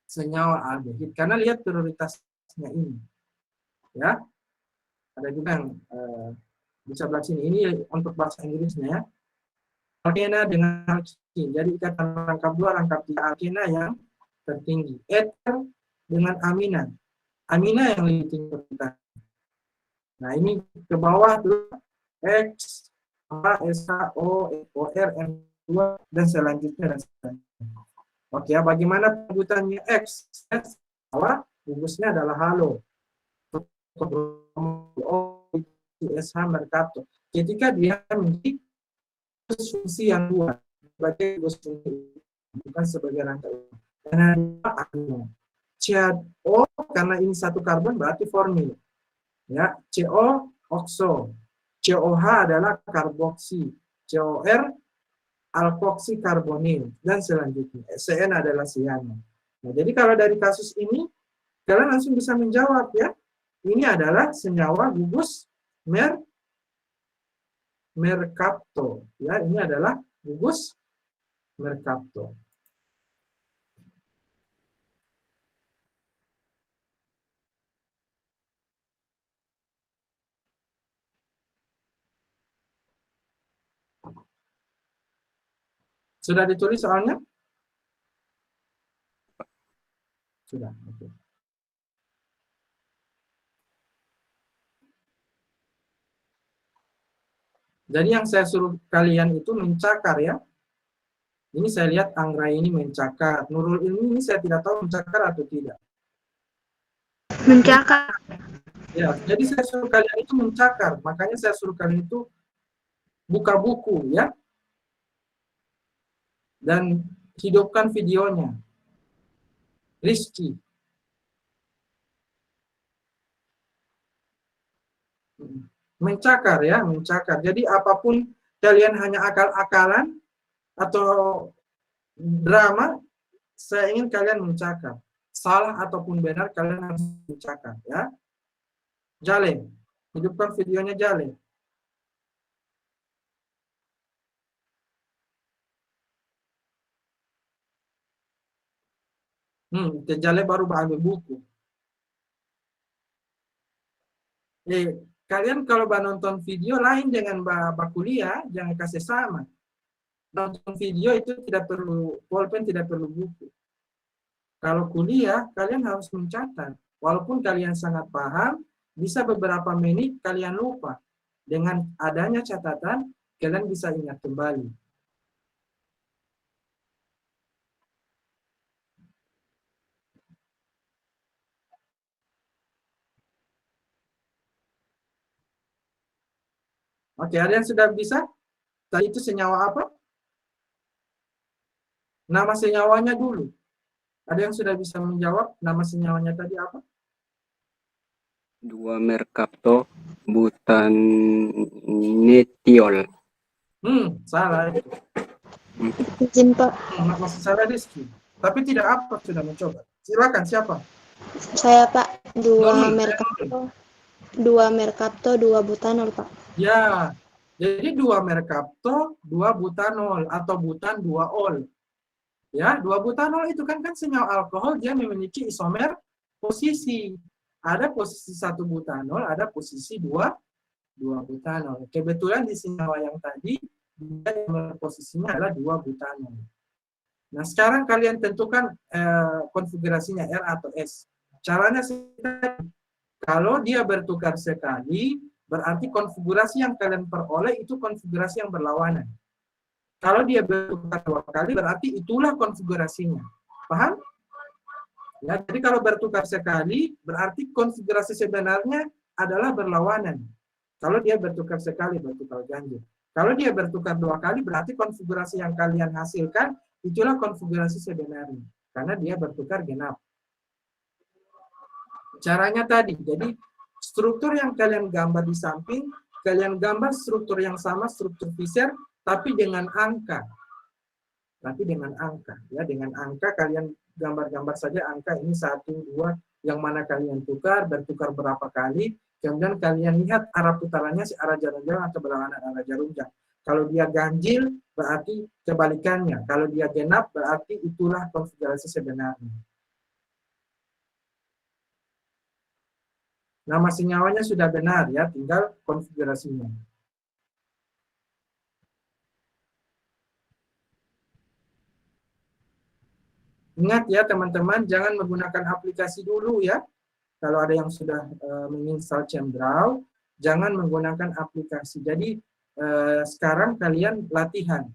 Senyawa aldehid. Karena lihat prioritasnya ini. Ya. Ada juga yang di sebelah sini. Ini untuk bahasa Inggrisnya ya. Alkena dengan alkin. Jadi ikatan rangkap 2, rangkap 3 alkena yang tertinggi. Eter dengan amina. Amina yang lebih tinggi. Nah, ini ke bawah tuh X, A, S, H, O, R, M2, dan selanjutnya. Oke, bagaimana penyebutannya X? X, gugusnya adalah halo. SH mercato. Ketika dia memiliki fungsi yang dua sebagai bukan sebagai rangkaian. CO karena ini satu karbon berarti formil. Ya, CO okso. COH adalah karboksi. COR alkoksi karbonil dan selanjutnya. CN adalah siano. Nah, jadi kalau dari kasus ini kalian langsung bisa menjawab ya. Ini adalah senyawa gugus mercapto. Ya, ini adalah gugus mercapto. Sudah ditulis soalnya? Sudah. Oke. Jadi yang saya suruh kalian itu mencakar ya. Ini saya lihat Anggra ini mencakar. Nurul Ilmi ini saya tidak tahu mencakar atau tidak. Mencakar. Ya, jadi saya suruh kalian itu mencakar. Makanya saya suruh kalian itu buka buku ya. Dan hidupkan videonya. Rizky. Mencakar ya, mencakar. Jadi apapun kalian hanya akal-akalan atau drama, saya ingin kalian mencakar. Salah ataupun benar kalian harus mencakar ya. Jale, hidupkan videonya Jale. Jale baru ambil buku. Kalian kalau nonton video lain dengan Mbak kuliah, jangan kasih sama. Nonton video itu tidak perlu pulpen, tidak perlu buku. Kalau kuliah, kalian harus mencatat. Walaupun kalian sangat paham, bisa beberapa menit kalian lupa. Dengan adanya catatan, kalian bisa ingat kembali. Oke, ada yang sudah bisa? Tadi itu senyawa apa? Nama senyawanya dulu. Ada yang sudah bisa menjawab nama senyawanya tadi apa? 2 mercapto butanetiol. Salah itu. Izin Pak, Masih salah Rizky. Tapi tidak apa, sudah mencoba. Silakan, siapa? saya Pak, Nurul, 2 mercapto, 2 butanol Pak. Ya, jadi 2 mercapto, 2 butanol atau butan 2 ol. Ya, 2-butanol itu kan senyawa alkohol, dia memiliki isomer posisi. Ada posisi 1-butanol, ada posisi 2-butanol. Kebetulan di senyawa yang tadi, dia posisinya adalah 2-butanol. Nah, sekarang kalian tentukan konfigurasinya R atau S. Caranya kalau dia bertukar sekali, berarti konfigurasi yang kalian peroleh itu konfigurasi yang berlawanan. Kalau dia bertukar 2 kali, berarti itulah konfigurasinya. Paham? Ya, jadi kalau bertukar sekali, berarti konfigurasi sebenarnya adalah berlawanan. Kalau dia bertukar sekali, bertukar ganjil. Kalau dia bertukar 2 kali, berarti konfigurasi yang kalian hasilkan, itulah konfigurasi sebenarnya. Karena dia bertukar genap. Caranya tadi, jadi struktur yang kalian gambar di samping, kalian gambar struktur yang sama, struktur Fisher, tapi dengan angka. Ya, dengan angka kalian gambar-gambar saja angka ini 1, 2, yang mana kalian bertukar berapa kali, kemudian kalian lihat arah putarannya, arah jarum-jarum atau berlawanan arah jarum-jarum. Kalau dia ganjil, berarti kebalikannya. Kalau dia genap, berarti itulah konfigurasi sebenarnya. Nama senyawanya sudah benar ya, tinggal konfigurasinya. Ingat ya teman-teman, jangan menggunakan aplikasi dulu ya. Kalau ada yang sudah menginstal ChemDraw, jangan menggunakan aplikasi. Jadi sekarang kalian latihan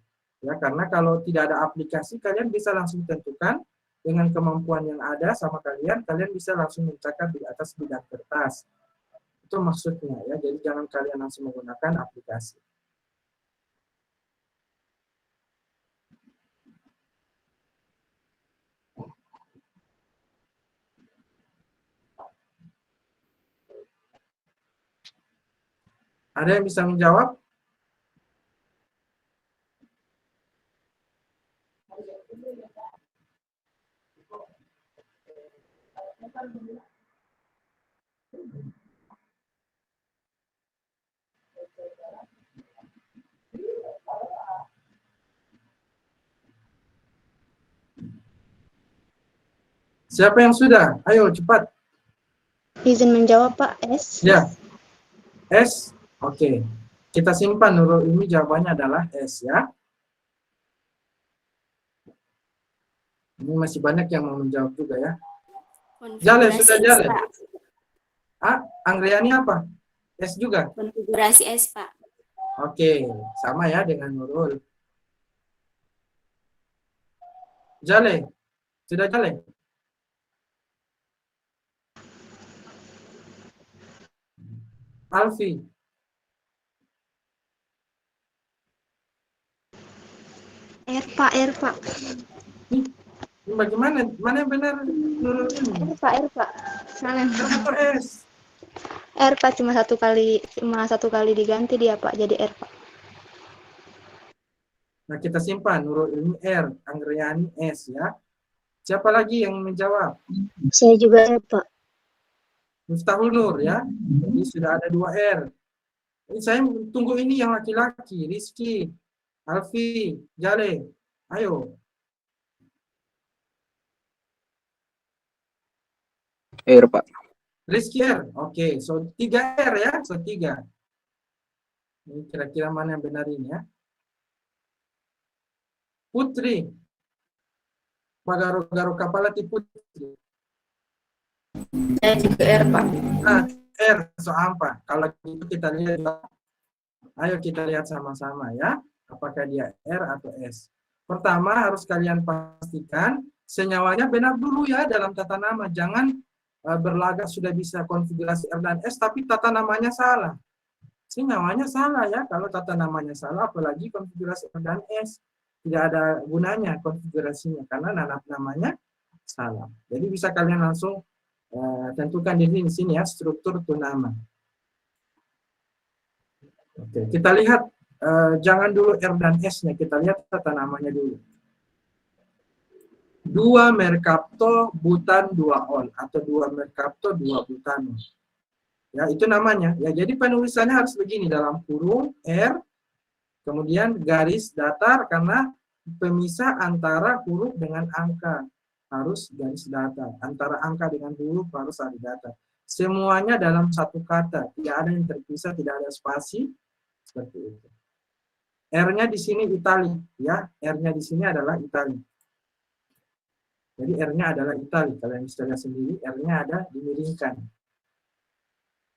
ya, karena kalau tidak ada aplikasi kalian bisa langsung tentukan dengan kemampuan yang ada sama kalian bisa langsung mencatat di atas bidang kertas. Itu maksudnya ya. Jadi jangan kalian langsung menggunakan aplikasi. Ada yang bisa menjawab? Siapa yang sudah? Ayo cepat. Izin menjawab Pak, S. Ya. S. Oke. Kita simpan Nurul ini jawabannya adalah S ya. Ini masih banyak yang mau menjawab juga ya. Jale, sudah Jale. Anggriani apa? S juga? Konfigurasi S, Pak. Oke, sama ya dengan Nurul. Jale, sudah Jale? Alfi. R, Pak. Ini bagaimana? Mana yang benar Nurul ini? R, Pak. Salah. Atau S? R, Pak, cuma satu kali diganti dia, Pak, jadi R, Pak. Nah, kita simpan Nurul ini R, Anggriani S ya. Siapa lagi yang menjawab? Saya juga R, Pak. Miftahul Nur ya. Jadi sudah ada 2 R. Ini saya tunggu ini yang laki-laki, Rizky, Alfi, Jale. Ayo. R, Pak. Rizky R. Oke, so 3 R ya, so 3. Ini kira-kira mana yang benar ini ya. Putri. Pagaro-garo kapalati Putri. Saya juga R, Pak. Nah, R, so apa? Kalau itu kita lihat, ayo kita lihat sama-sama ya. Apakah dia R atau S? Pertama harus kalian pastikan senyawanya benar dulu ya dalam tata nama. Jangan berlagak sudah bisa konfigurasi R dan S, tapi tata namanya salah. Senyawanya salah ya. Kalau tata namanya salah, apalagi konfigurasi R dan S. Tidak ada gunanya konfigurasinya, karena namanya salah. Jadi bisa kalian langsung tentukan di sini ya, struktur tunama. Oke, kita lihat jangan dulu R dan S-nya, kita lihat tata namanya dulu. 2 merkapto butan 2 ol atau 2 merkapto 2 butanol. Ya, itu namanya. Ya, jadi penulisannya harus begini dalam kurung R, kemudian garis datar karena pemisah antara huruf dengan angka. Harus garis data. Antara angka dengan huruf harus ada data. Semuanya dalam satu kata. Tidak ada yang terpisah, tidak ada spasi. Seperti itu. R-nya di sini italik. Ya, R-nya di sini adalah italik. Jadi R-nya adalah italik. Kalian bisa lihat sendiri, R-nya ada dimiringkan.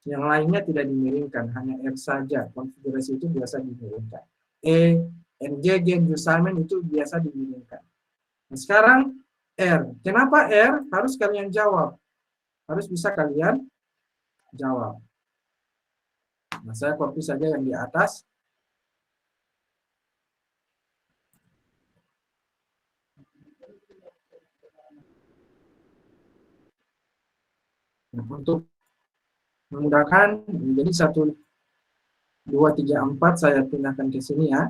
Yang lainnya tidak dimiringkan, hanya R saja. Konfigurasi itu biasa dimiringkan. E, NG, Gen, Jusamen itu biasa dimiringkan. Nah, sekarang R. Kenapa R? Harus kalian jawab. Harus bisa kalian jawab. Nah, saya copy saja yang di atas. Nah, untuk memudahkan, jadi 1, 2, 3, 4 saya pindahkan ke sini ya.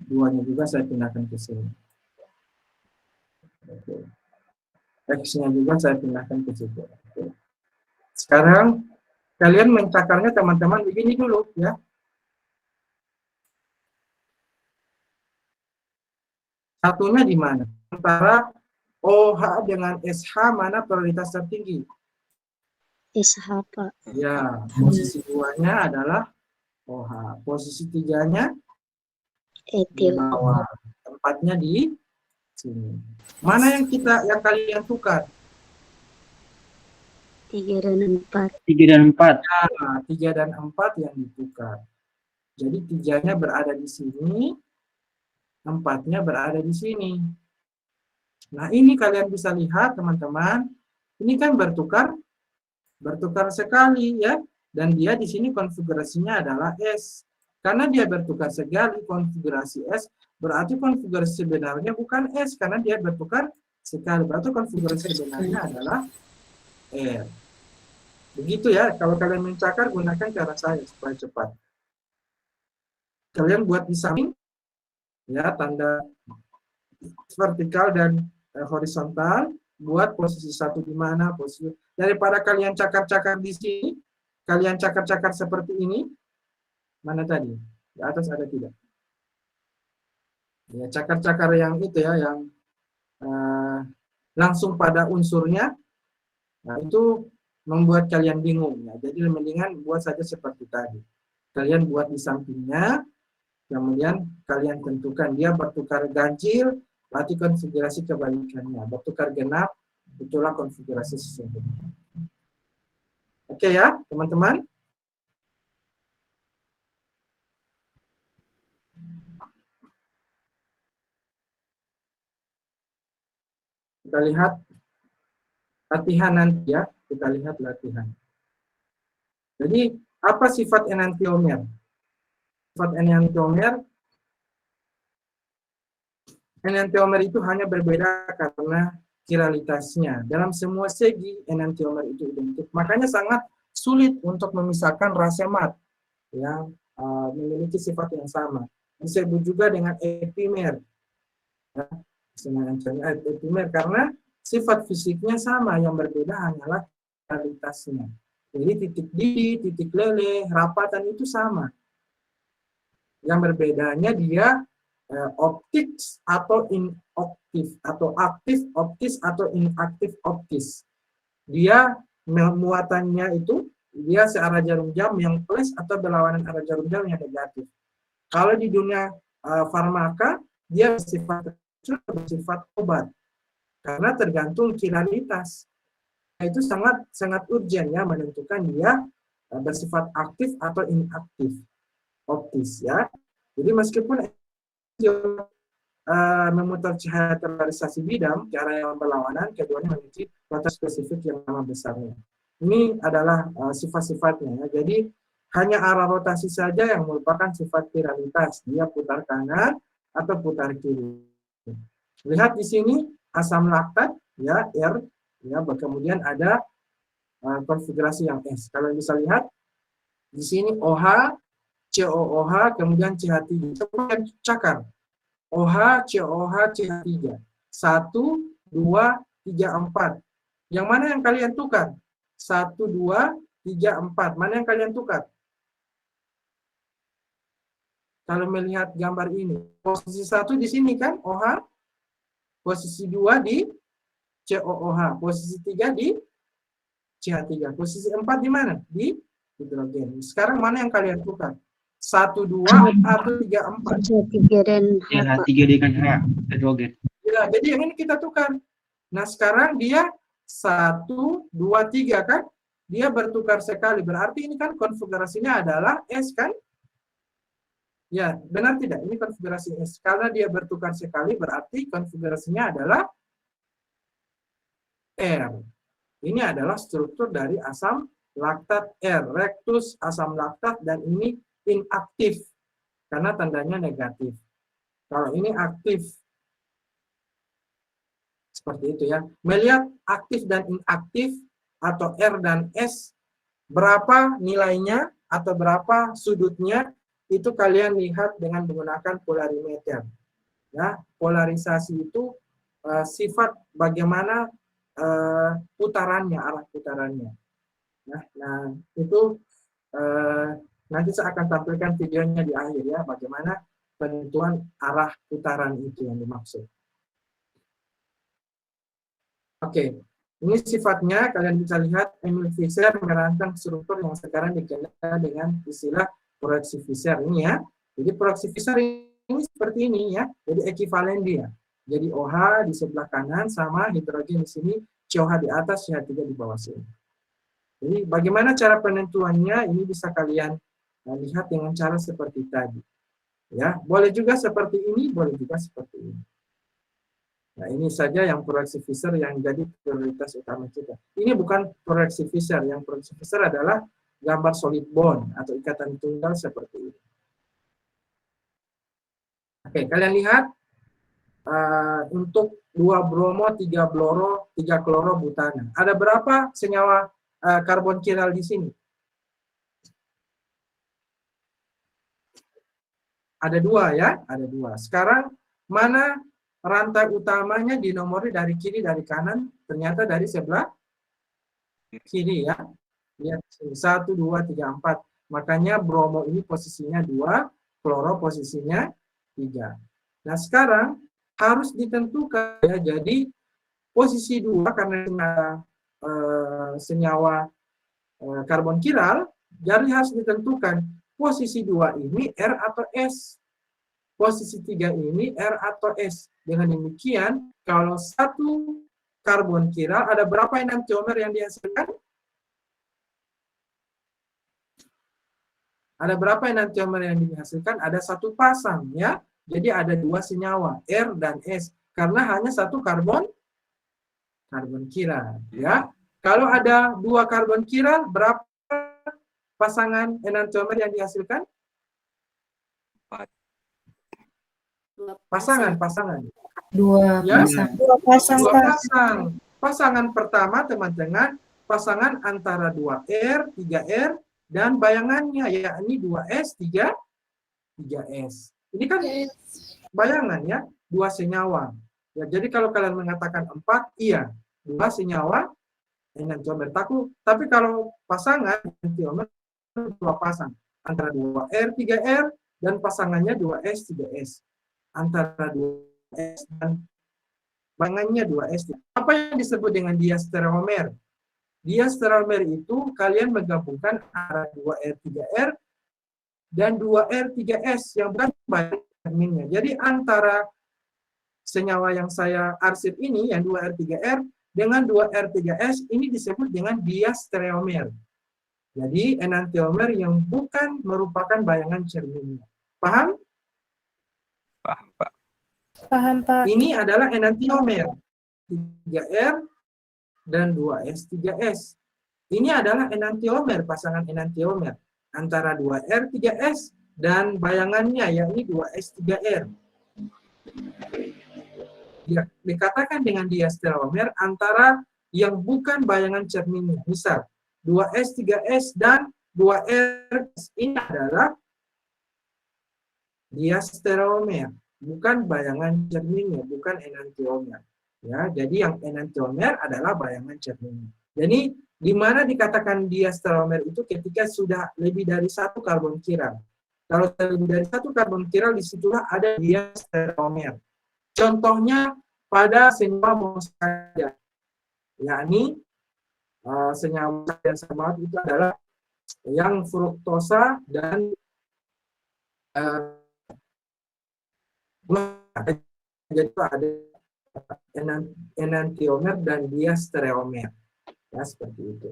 2-nya juga saya pindahkan ke sini. Oke. X-nya juga saya pindahkan ke situ. Oke. Sekarang kalian mencakarnya teman-teman begini dulu ya. Satunya di mana? Antara OH dengan SH mana prioritas tertinggi? SH, Pak. Ya, posisi 2-nya adalah OH. Posisi 3-nya di Etil. bawah. Tempatnya di sini. Mana yang kalian tukar? 3 dan 4. 3 dan 4. Nah, 3 dan 4 yang ditukar. Jadi 3-nya berada di sini, 4-nya berada di sini. Nah, ini kalian bisa lihat teman-teman, ini kan bertukar sekali ya, dan dia di sini konfigurasinya adalah S. Karena dia bertukar sekali konfigurasi S, berarti konfigurasi sebenarnya bukan S, karena dia bertukar sekali. Berarti konfigurasi sebenarnya adalah R. Begitu ya, kalau kalian mencakar, gunakan cara saya supaya cepat. Kalian buat di samping, ya, tanda vertikal dan horizontal, buat posisi 1 di mana, posisi daripada kalian cakar-cakar di sini, kalian cakar-cakar seperti ini, mana tadi? Di atas ada tidak? Ya, cakar-cakar yang itu ya, yang langsung pada unsurnya, nah itu membuat kalian bingung ya. Jadi mendingan buat saja seperti tadi. Kalian buat di sampingnya, kemudian kalian tentukan dia bertukar ganjil, berarti konfigurasi kebalikannya. Bertukar genap, itulah konfigurasi sesungguhnya. Oke ya, teman-teman. Kita lihat latihan nanti ya. Kita lihat latihan. Jadi, apa sifat enantiomer? Sifat enantiomer itu hanya berbeda karena kiralitasnya. Dalam semua segi, enantiomer itu identik. Makanya sangat sulit untuk memisahkan rasemat yang memiliki sifat yang sama. Disebut juga dengan epimer. Ya, epimer karena sifat fisiknya sama, yang berbeda hanyalah kiralitasnya. Jadi titik didih, titik leleh, rapatan itu sama. Yang berbedanya dia optis atau inaktif, atau aktif optis atau inaktif optis. Dia muatannya itu dia searah jarum jam yang plus atau berlawanan arah jarum jam yang negatif. Kalau di dunia farmaka dia bersifat obat karena tergantung kiralitas. Itu sangat urgent ya menentukan dia bersifat aktif atau inaktif optis ya. Jadi meskipun memutar cahaya polarisasi bidang cara yang berlawanan, keduanya memiliki batas spesifik yang sama besarnya. Ini adalah sifat-sifatnya ya. Jadi hanya arah rotasi saja yang merupakan sifat kiralitas. Dia putar kanan atau putar kiri. Lihat di sini asam laktat ya, R ya, kemudian ada konfigurasi yang S. Kalian bisa lihat di sini OH, COOH, kemudian CH3. Coba cakar. OH, COOH, CH3. 1, 2, 3, 4. Yang mana yang kalian tukar? 1, 2, 3, 4. Mana yang kalian tukar? kalau melihat gambar ini, posisi 1 di sini kan, OH, posisi 2 di COOH, posisi 3 di CH3, posisi 4 di mana? Di hidrogen. Sekarang mana yang kalian tukar? 1, 2, atau 3, 4? CH3 dan H, Ya, Pak. 3 dengan H, hidrogen. Ya, jadi yang ini kita tukar. Nah, sekarang dia 1, 2, 3 kan? Dia bertukar sekali. Berarti ini kan konfigurasinya adalah S kan? Ya, benar tidak? Ini konfigurasi S. Karena dia bertukar sekali, berarti konfigurasinya adalah R. Ini adalah struktur dari asam laktat R, rectus asam laktat, dan ini inaktif karena tandanya negatif. Kalau ini aktif, seperti itu ya. Melihat aktif dan inaktif atau R dan S, berapa nilainya atau berapa sudutnya, itu kalian lihat dengan menggunakan polarimeter. Ya, polarisasi itu sifat bagaimana putarannya, arah putarannya. Nah, itu nanti saya akan tampilkan videonya di akhir ya, bagaimana penentuan arah putaran itu yang dimaksud. Oke, ini sifatnya kalian bisa lihat Emil Fischer merancang struktur yang sekarang dikenal dengan istilah proyeksi Fischer ini ya. Jadi proyeksi Fischer ini seperti ini ya, jadi ekivalen dia. Jadi OH di sebelah kanan sama hidrogen di sini, COH di atas, CH3 di bawah sini. Jadi bagaimana cara penentuannya ini bisa kalian lihat dengan cara seperti tadi. Ya, boleh juga seperti ini, boleh juga seperti ini. Nah, ini saja yang proyeksi Fischer yang jadi prioritas utama kita. Ini bukan proyeksi Fischer, yang proyeksi Fischer adalah gambar solid bond atau ikatan tunggal seperti ini. Oke, kalian lihat untuk 2 bromo, 3 bloro, 3 kloro butana. Ada berapa senyawa karbon kiral di sini? Ada 2 ya, ada 2. Sekarang mana rantai utamanya dinomori dari kiri dari kanan? Ternyata dari sebelah kiri ya. Lihat 1, 2, 3, 4. Makanya bromo ini posisinya 2, kloro posisinya 3. Nah, sekarang harus ditentukan ya. Jadi posisi 2 karena senyawa karbon kiral, jadi harus ditentukan posisi 2 ini R atau S. Posisi 3 ini R atau S. Dengan demikian, kalau satu karbon kiral ada berapa enantiomer yang dihasilkan? Ada berapa enantiomer yang dihasilkan? Ada 1 pasang ya. Jadi ada 2 senyawa, R dan S, karena hanya 1 karbon kiral, ya. Kalau ada 2 karbon kiral, berapa pasangan enantiomer yang dihasilkan? Pasangan. Dua Ya, pasang. 2 pasang. Pasangan pertama, teman-teman, pasangan antara 2R, 3R, dan bayangannya, yakni 2S, 3S. Ini kan bayangan ya, 2 senyawa. Ya, jadi kalau kalian mengatakan 4, iya, 2 senyawa enantiomer. Tapi kalau pasangan enantiomer 2 pasang antara 2R, 3R dan pasangannya 2S, 3S. Antara 2S dan bayangannya 2S. Apa yang disebut dengan diastereomer? Diastereomer itu kalian menggabungkan antara 2R, 3R dan 2R, 3S yang bukan bayangannya. Jadi antara senyawa yang saya arsip ini, yang 2R, 3R, dengan 2R, 3S, ini disebut dengan diastereomer. Jadi enantiomer yang bukan merupakan bayangan cerminnya. Paham? Paham, Pak. Paham, Pak. Ini adalah enantiomer. 3R dan 2S, 3S. Ini adalah enantiomer, pasangan enantiomer antara 2R, 3S dan bayangannya yakni 2S, 3R. Dikatakan dengan diastereomer antara yang bukan bayangan cerminnya. Misal 2S, 3S dan 2R ini adalah diastereomer, bukan bayangan cerminnya, bukan enantiomer. Ya, jadi yang enantiomer adalah bayangan cerminnya. Jadi di mana dikatakan diastereomer itu ketika sudah lebih dari 1 karbon kiral. Kalau lebih dari satu karbon chiral, disitulah ada diastereomer. Contohnya pada senyawa monosakat, yakni senyawa yang sama itu adalah yang fruktosa dan jadi ada enantiomer dan diastereomer, ya seperti itu.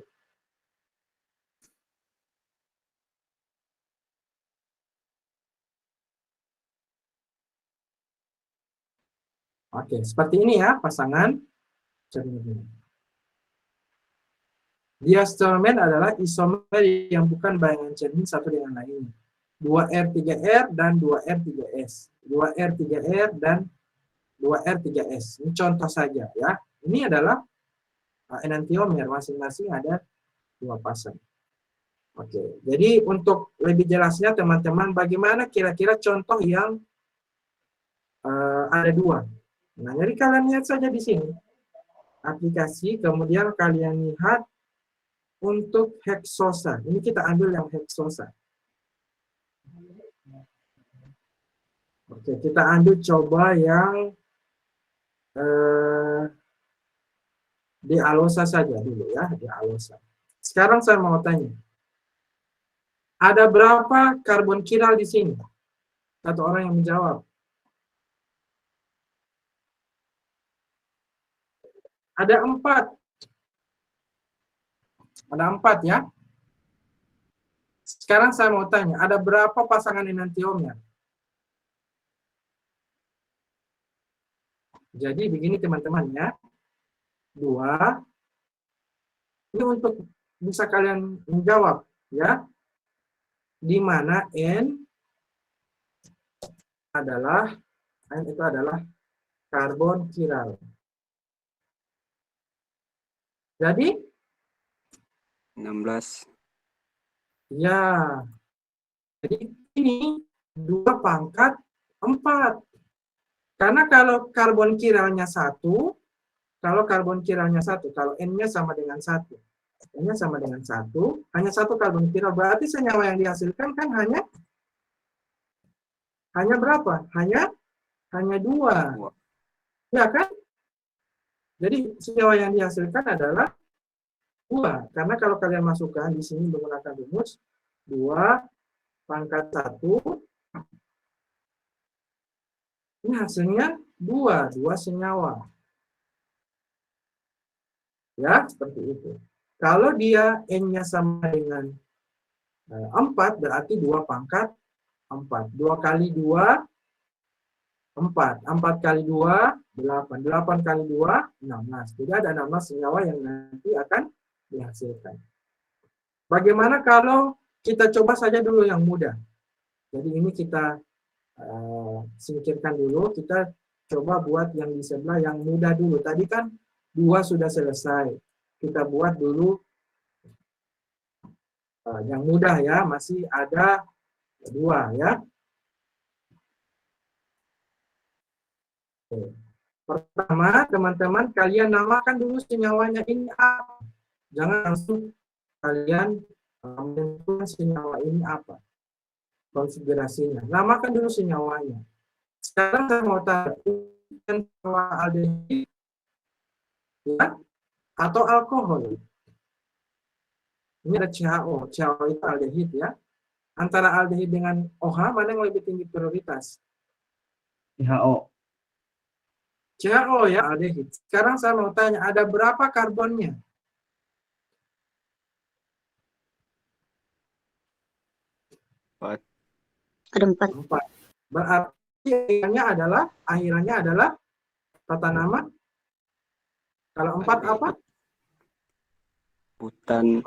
Oke, seperti ini ya pasangan cerminnya. Diastereomer adalah isomer yang bukan bayangan cermin satu dengan lainnya. 2R3R dan 2R3S. 2R3R dan 2R3S. Ini contoh saja ya. Ini adalah enantiomer, masing-masing ada 2 pasang. Oke, jadi untuk lebih jelasnya teman-teman, bagaimana kira-kira contoh yang ada 2. Nah, jadi kalian lihat saja di sini. Aplikasi, kemudian kalian lihat untuk heksosa. Ini kita ambil yang heksosa. Oke, kita ambil coba yang di alosa saja dulu ya, di alosa. Sekarang saya mau tanya. Ada berapa karbon chiral di sini? Satu orang yang menjawab. Ada 4. Ada 4 ya. Sekarang saya mau tanya, ada berapa pasangan enantiomer? Jadi begini teman-teman ya. 2. Ini untuk bisa kalian menjawab ya. Di mana N itu adalah karbon chiral. Jadi 16. ya. Jadi ini 2 pangkat 4. Karena kalau karbon chiralnya 1, kalau N-nya sama dengan 1. N-nya sama dengan 1, hanya 1 karbon chiral, berarti senyawa yang dihasilkan kan hanya berapa? Hanya 2. Ya kan? Jadi senyawa yang dihasilkan adalah 2. Karena kalau kalian masukkan di sini menggunakan rumus 2 pangkat 1, ini hasilnya 2 senyawa. Ya, seperti itu. Kalau dia N-nya sama dengan 4, berarti 2 pangkat 4. 2 kali 2, 4. 4 kali 2, 8. 8 kali 2, 16. Jadi ada 16 senyawa yang nanti akan dihasilkan. Bagaimana kalau kita coba saja dulu yang mudah? Jadi ini kita singkirkan dulu, kita coba buat yang di sebelah yang mudah dulu. Tadi kan 2 sudah selesai. Kita buat dulu yang mudah ya, masih ada 2 ya. Oke. Pertama, teman-teman, kalian namakan dulu senyawanya ini apa. Jangan langsung kalian menentukan senyawa ini apa. Konfigurasinya. Namakan dulu senyawanya. Sekarang saya mau tanya, senyawa aldehid ya, atau alkohol. Ini ada CHO. CHO itu aldehid ya. Antara aldehid dengan OH, mana yang lebih tinggi prioritas? CHO. CHO ya, aldehid. Sekarang saya mau tanya, ada berapa karbonnya? Ada 4. 4. Berarti akhirannya adalah tata nama. Kalau 4 apa? Butan.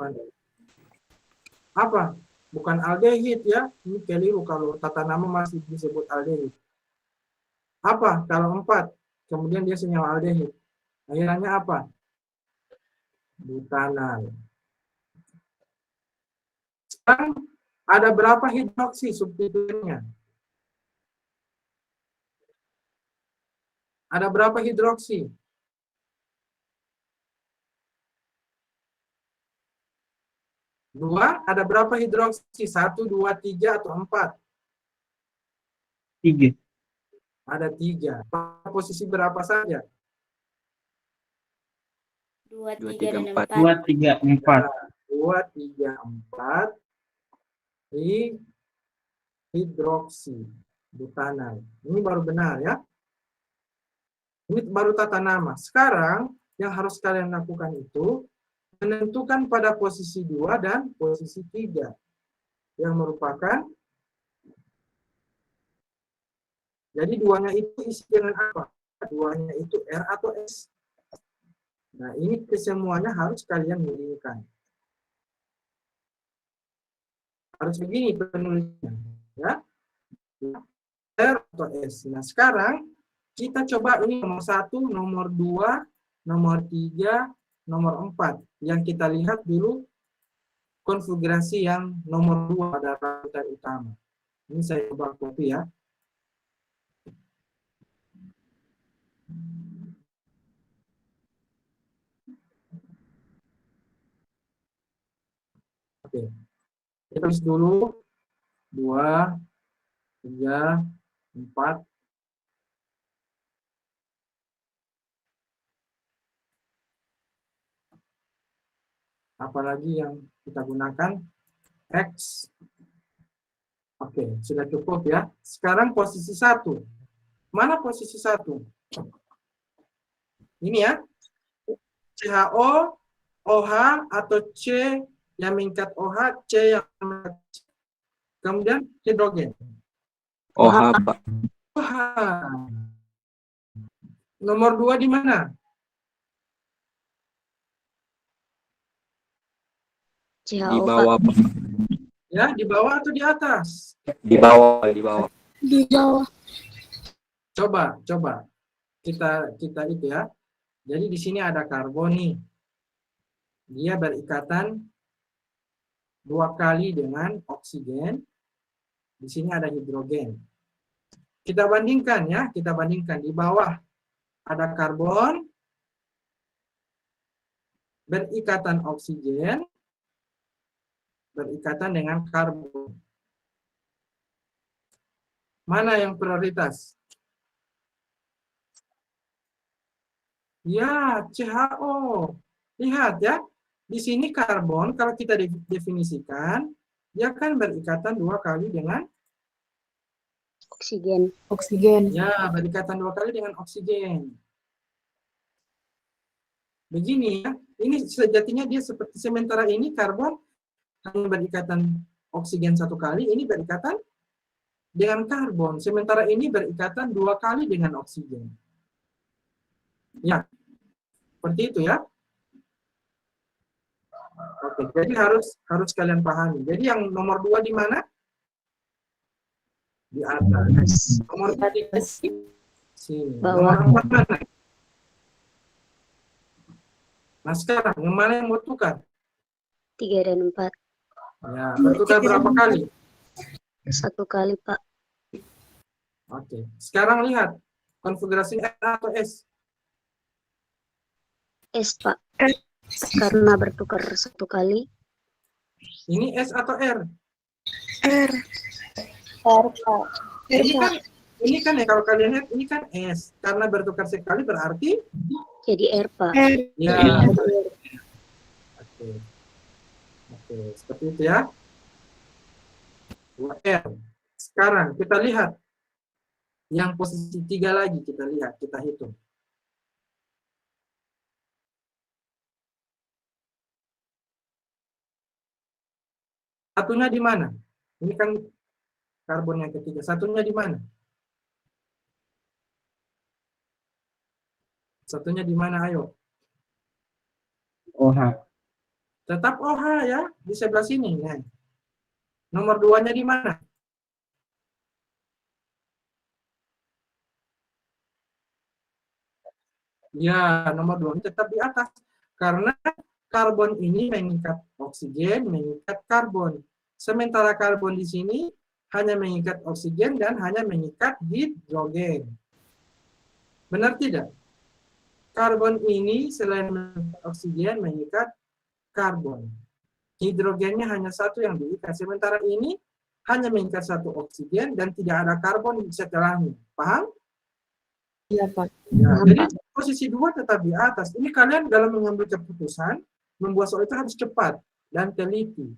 Apa? Bukan aldehid ya. Ini keliru kalau tata nama masih disebut aldehid. Apa? Kalau 4, kemudian dia senyawa aldehid. Akhirannya apa? Butanal. Sekarang ada berapa hidroksi substituennya? Ada berapa hidroksi? 2, ada berapa hidroksi? 1, 2, 3, atau 4? 3. Ada 3. Posisi berapa saja? 2, 2, 3, 3, dan 4. 2, 3, 4. 2, 3, 4 di hidroksi butanal. Ini baru benar ya. Ini baru tata nama. Sekarang yang harus kalian lakukan itu menentukan pada posisi 2 dan posisi 3 yang merupakan, jadi duanya itu isi dengan apa? Duanya itu R atau S. Nah, ini kesemuanya harus kalian miringkan. Harus begini penulisnya, ya. R atau S. Nah, sekarang kita coba ini nomor 1, nomor 2, nomor 3, nomor 4. Yang kita lihat dulu konfigurasi yang nomor 2 pada rantai utama. Ini saya coba copy ya. Oke. Kita tulis dulu 2, 3, 4. Apalagi yang kita gunakan X. Oke, sudah cukup ya. Sekarang posisi 1. Mana posisi 1? Ini ya. CHO, OH, atau C yang mengikat OH, C yang mengikat C. Kemudian hidrogen. OH, Pak. OH. Nomor 2 di mana? Di CHO, Pak. bawah, Pak. Ya, di bawah atau di atas? Di bawah, di bawah. Di bawah. Coba. Kita itu ya. Jadi di sini ada karbon nih. Dia berikatan 2 kali dengan oksigen. Di sini ada hidrogen. Kita bandingkan ya, di bawah ada karbon berikatan oksigen, berikatan dengan karbon. Mana yang prioritas? Ya, CHO. Lihat ya, di sini karbon kalau kita definisikan, dia kan berikatan 2 kali dengan Oksigen. Oksigen. ya, berikatan 2 kali dengan oksigen. Begini ya, ini sejatinya dia seperti sementara ini karbon hanya berikatan oksigen 1 kali, ini berikatan dengan karbon. Sementara ini berikatan 2 kali dengan oksigen. Ya, seperti itu ya. Oke, jadi harus kalian pahami. Jadi yang nomor 2 di mana? Di atas. Nomor 3 di sini. Bawah. Nomor 4 mana? Nah sekarang, yang mana yang mau tukar? 3 dan 4. Ya, bertukar berapa kali? 1 kali, Pak. Oke, sekarang lihat. Konfigurasi R atau S? S, Pak. Karena bertukar 1 kali. Ini S atau R? R, Pak. Ini kan ya kalau kalian lihat ini kan S. Karena bertukar sekali berarti Jadi R, Pak. R. ya. Oke, seperti itu ya. 2R. Sekarang kita lihat yang posisi 3 lagi kita lihat, kita hitung. Satunya di mana? Ini kan karbon yang ketiga. Satunya di mana? Satunya di mana? Ayo. OH. Tetap OH ya, di sebelah sini. Nah. Nomor 2-nya di mana? Ya, nomor 2 tetap di atas. Karena karbon ini mengikat oksigen, mengikat karbon. Sementara karbon di sini hanya mengikat oksigen dan hanya mengikat hidrogen. Benar tidak? Karbon ini selain mengikat oksigen, mengikat karbon. Hidrogennya hanya 1 yang diikat. Sementara ini hanya mengikat satu oksigen dan tidak ada karbon setelahnya. Paham? Iya, Pak. Ya, Paham, jadi Pak. posisi 2 tetap di atas. Ini kalian dalam mengambil keputusan, membuat soal itu harus cepat dan teliti.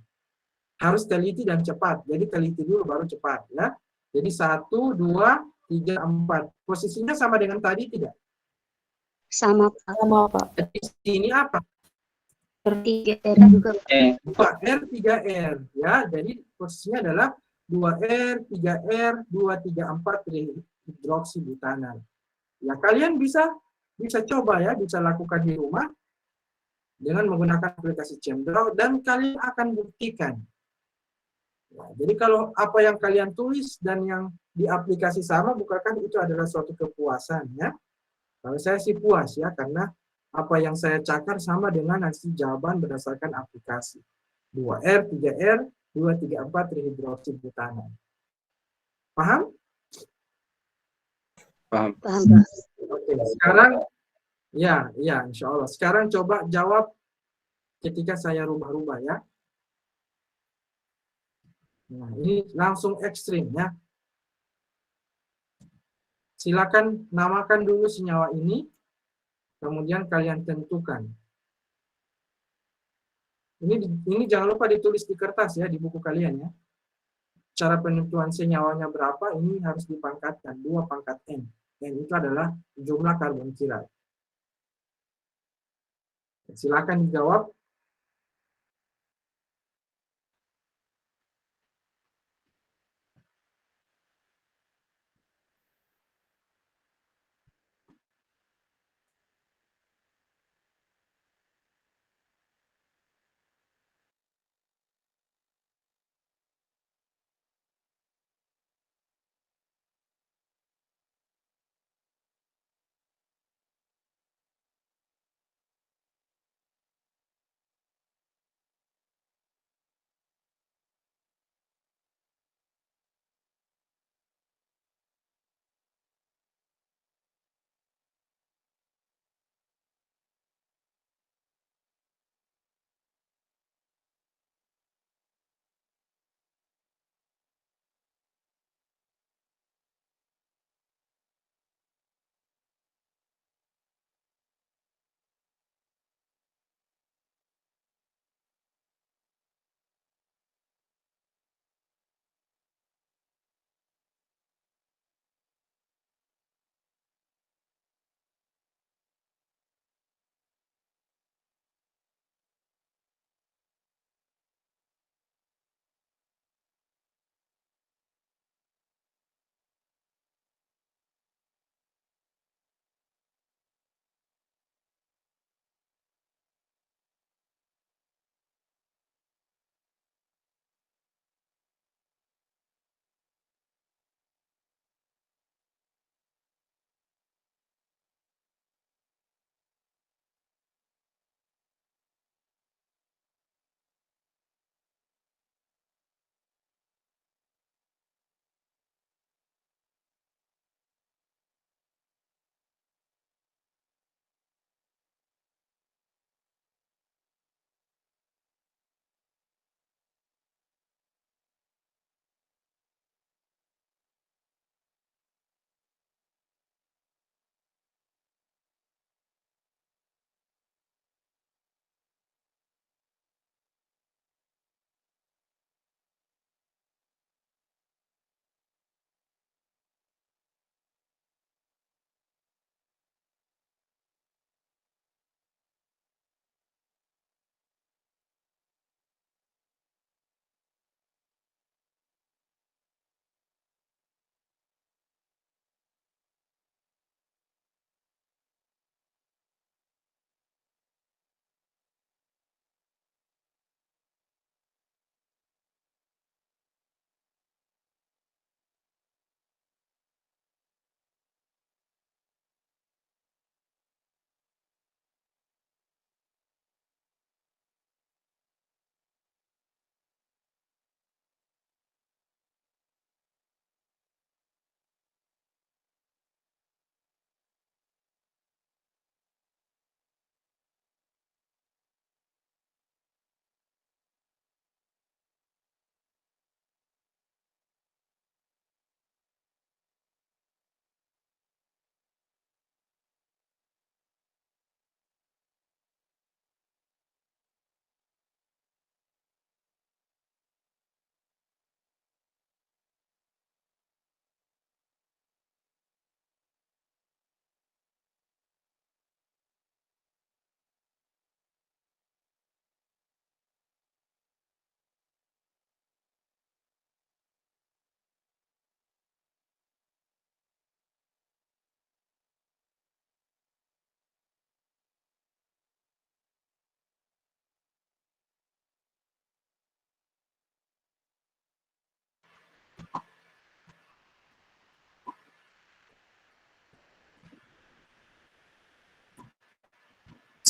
Harus teliti dan cepat. Jadi teliti dulu baru cepat, ya. Jadi 1, 2, 3, 4. Posisinya sama dengan tadi tidak? Sama, Pak. Sama, Pak. Jadi ini apa? 3R juga, Pak. 2R, 3R, ya. Jadi posisinya adalah 2R, 3R, 2, 3, 4 hidroksibutanan. Ya, kalian bisa coba ya, bisa lakukan di rumah dengan menggunakan aplikasi ChemDraw dan kalian akan buktikan. Ya, jadi kalau apa yang kalian tulis dan yang di aplikasi sama, bukankah itu adalah suatu kepuasan, ya? Kalau saya sih puas ya, karena apa yang saya cakar sama dengan hasil jawaban berdasarkan aplikasi. 2R, 3R, 2, 3, 4 trihidroksibutanan. Paham? Paham. Paham, Pak. Oke, sekarang ya, insya Allah. Sekarang coba jawab ketika saya rubah-rubah ya. Nah, ini langsung ekstrim ya. Silakan namakan dulu senyawa ini, kemudian kalian tentukan. Ini jangan lupa ditulis di kertas ya, di buku kalian ya. Cara penentuan senyawanya berapa, ini harus dipangkatkan, 2 pangkat N. N itu adalah jumlah karbon chiral. Silakan dijawab.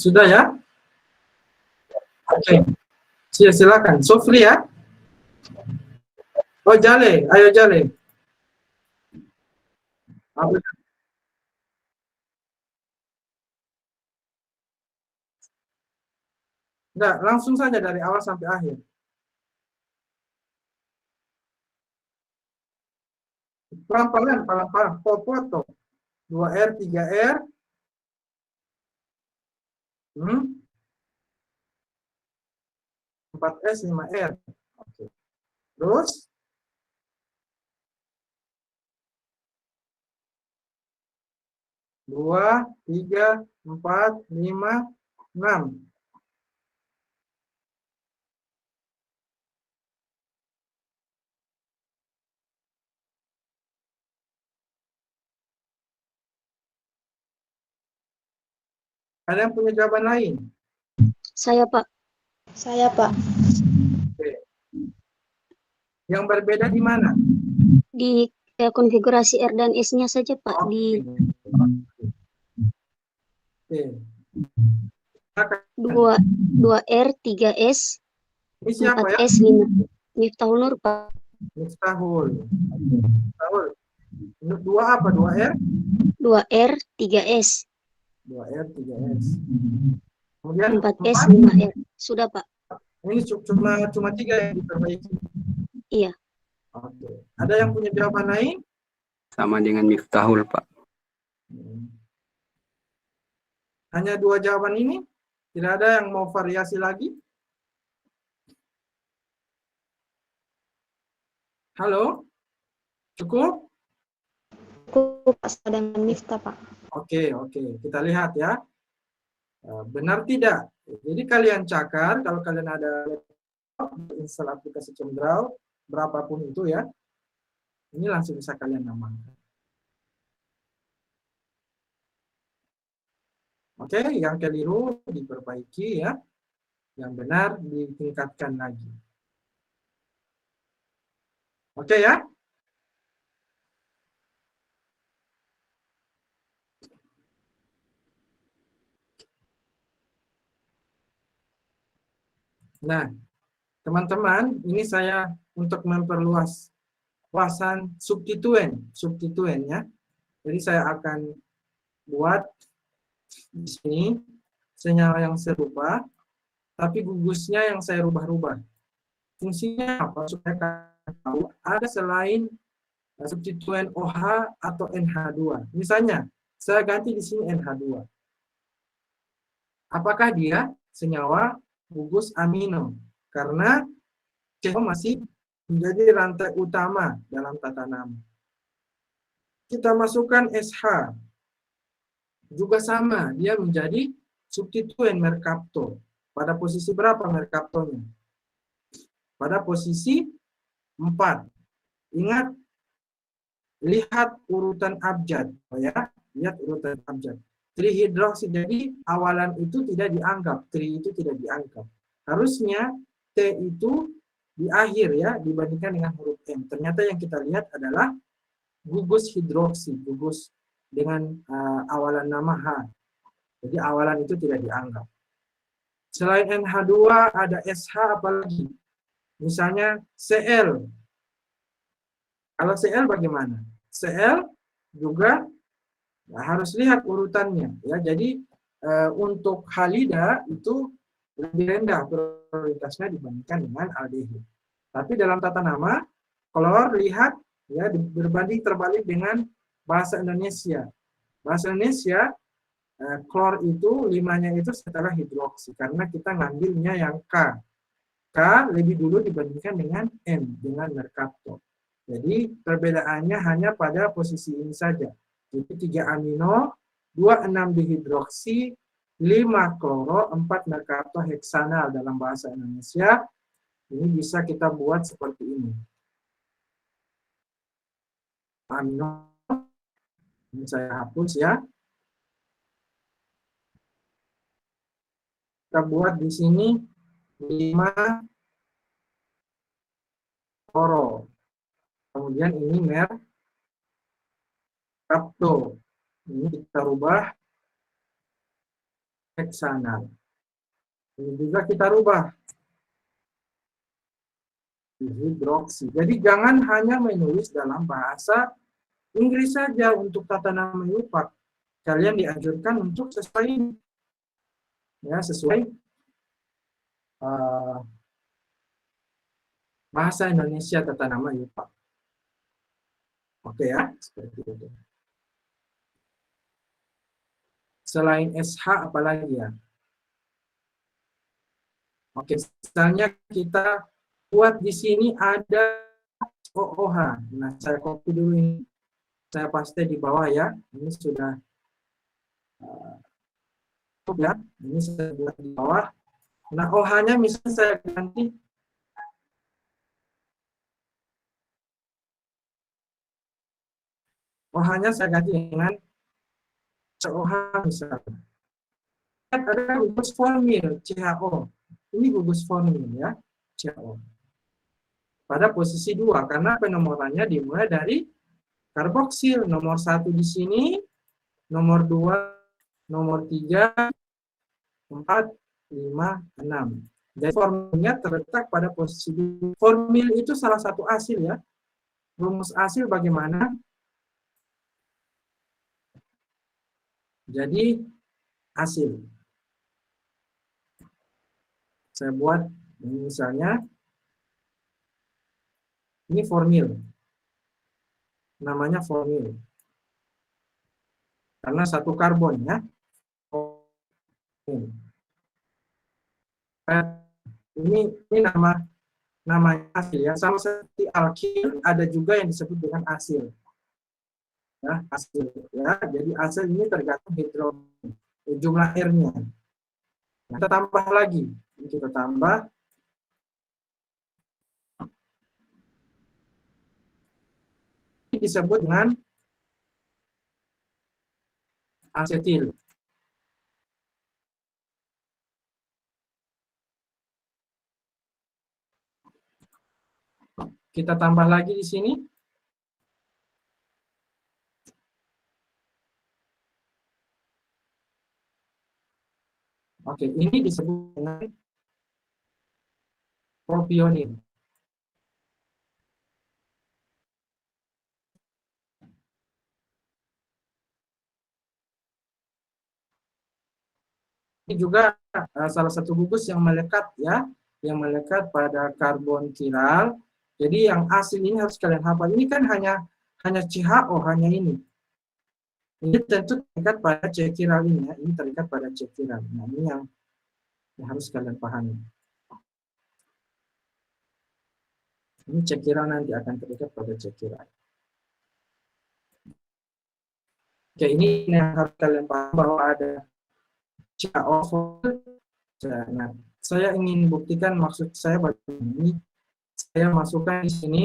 Sudah ya? Oke. Silakan. Sofri ya? Oh, Jale. Ayo, Jale. Enggak, langsung saja dari awal sampai akhir. Pelan-pelan, pelan-pelan. Foto. 2R, 3R. 4S, 5R. Oke. Terus, dua, 3, 4, 5, 6. Ada yang punya jawaban lain? Saya, Pak. Saya, Pak. Oke. Yang berbeda di mana? Di konfigurasi R dan S-nya saja, Pak. Di Oke. 2R, 3S, Ini siapa ya? 4S, 5. Miftahul Nur, Pak. Miftahul. Miftahul. 2 apa? 2R? 2R, 3S, 2R, 3S. Kemudian 4S, 5R. Sudah, Pak. ini cuma 3 yang diperbaiki. Iya. Oke. Ada yang punya jawaban lain? Sama dengan Miftahul, Pak. Hanya 2 jawaban ini? Tidak ada yang mau variasi lagi? Halo? Cukup? Cukup, Pak. Saya dengan Miftah, Pak. Oke. Kita lihat ya. Benar tidak? Jadi kalian cakar, kalau kalian ada install aplikasi Cemdraw, berapapun itu ya, ini langsung bisa kalian amankan. Oke, yang keliru diperbaiki ya, yang benar ditingkatkan lagi. Oke ya? Nah, teman-teman, ini saya untuk memperluas wawasan substituen ya. Jadi saya akan buat di sini senyawa yang serupa, tapi gugusnya yang saya rubah-rubah. Fungsinya apa? Supaya kalian tahu ada selain substituen OH atau NH2. Misalnya, saya ganti di sini NH2. Apakah dia senyawa gugus amino? Karena CH masih menjadi rantai utama dalam tata nama. Kita masukkan SH. Juga sama, dia menjadi substituen merkapto. Pada posisi berapa merkaptonya? Pada posisi 4. Ingat, lihat urutan abjad. Oh ya, lihat urutan abjad. Trihidroksi, jadi awalan itu tidak dianggap, tri itu tidak dianggap. Harusnya T itu di akhir ya, dibandingkan dengan huruf M. Ternyata yang kita lihat adalah gugus hidroksi, gugus dengan awalan nama H. Jadi awalan itu tidak dianggap. Selain NH2 ada SH apalagi? Misalnya Cl. Kalau Cl bagaimana? Cl juga harus lihat urutannya ya. Jadi untuk halida itu lebih rendah prioritasnya dibandingkan dengan aldehid. Tapi dalam tata nama klor lihat ya berbanding terbalik dengan bahasa Indonesia. Bahasa Indonesia klor itu 5-nya itu setelah hidroksi karena kita ngambilnya yang K. K lebih dulu dibandingkan dengan M dengan merkapto. Jadi perbedaannya hanya pada posisi ini saja. Jadi 3 amino, 2,6 dihidroksi, 5 kloro, 4 merkaptoheksanal dalam bahasa Indonesia. Ini bisa kita buat seperti ini. Amino, ini saya hapus ya. Kita buat di sini 5 kloro. Kemudian ini merkapto. Ini kita rubah heksanal. Ini juga kita rubah. Hidroksi. Jadi jangan hanya menulis dalam bahasa Inggris saja untuk tata nama IUPAC. Kalian dianjurkan untuk sesuai ini. Ya, sesuai bahasa Indonesia tata nama IUPAC. Oke ya, seperti itu. Selain SH apalagi ya? Oke, misalnya kita buat di sini ada OOH. Nah, saya copy dulu ini. Saya paste di bawah ya. Ini sudah ya. Ini saya buat di bawah. Nah, OH-nya misalnya saya ganti OH-nya saya ganti dengan COH misalnya. Ada gugus formil CHO. Ini gugus formil ya, CHO. Pada posisi 2 karena penomorannya dimulai dari karboksil. Nomor 1 di sini, nomor 2, nomor 3, 4, 5, 6. Jadi formilnya terletak pada posisi 2. Formil itu salah satu asil ya. Rumus asil bagaimana? Jadi asil. Saya buat misalnya ini formil. Namanya formil. Karena satu karbon ya. Ini namanya asil ya. Sama seperti alkil ada juga yang disebut dengan asil. Ya, asil ya. Jadi asil ini tergantung jumlah R-nya. Nah, kita tambah lagi. Kita tambah ini disebut dengan asetil. Kita tambah lagi di sini. Oke, ini disebut dengan propionil. Ini juga salah satu gugus yang melekat ya, yang melekat pada karbon kiral. Jadi yang asil ini harus kalian hafal. Ini kan hanya CHO, hanya ini. Ini tentu terikat pada C kiral ini ya. Ini terikat pada C kiral. Nah, ini yang harus kalian pahami. Ini C kiral nanti akan terikat pada C kiral. Oke, ini yang harus kalian paham bahwa ada CHO. Nah, saya ingin buktikan maksud saya bagaimana ini. Saya masukkan di sini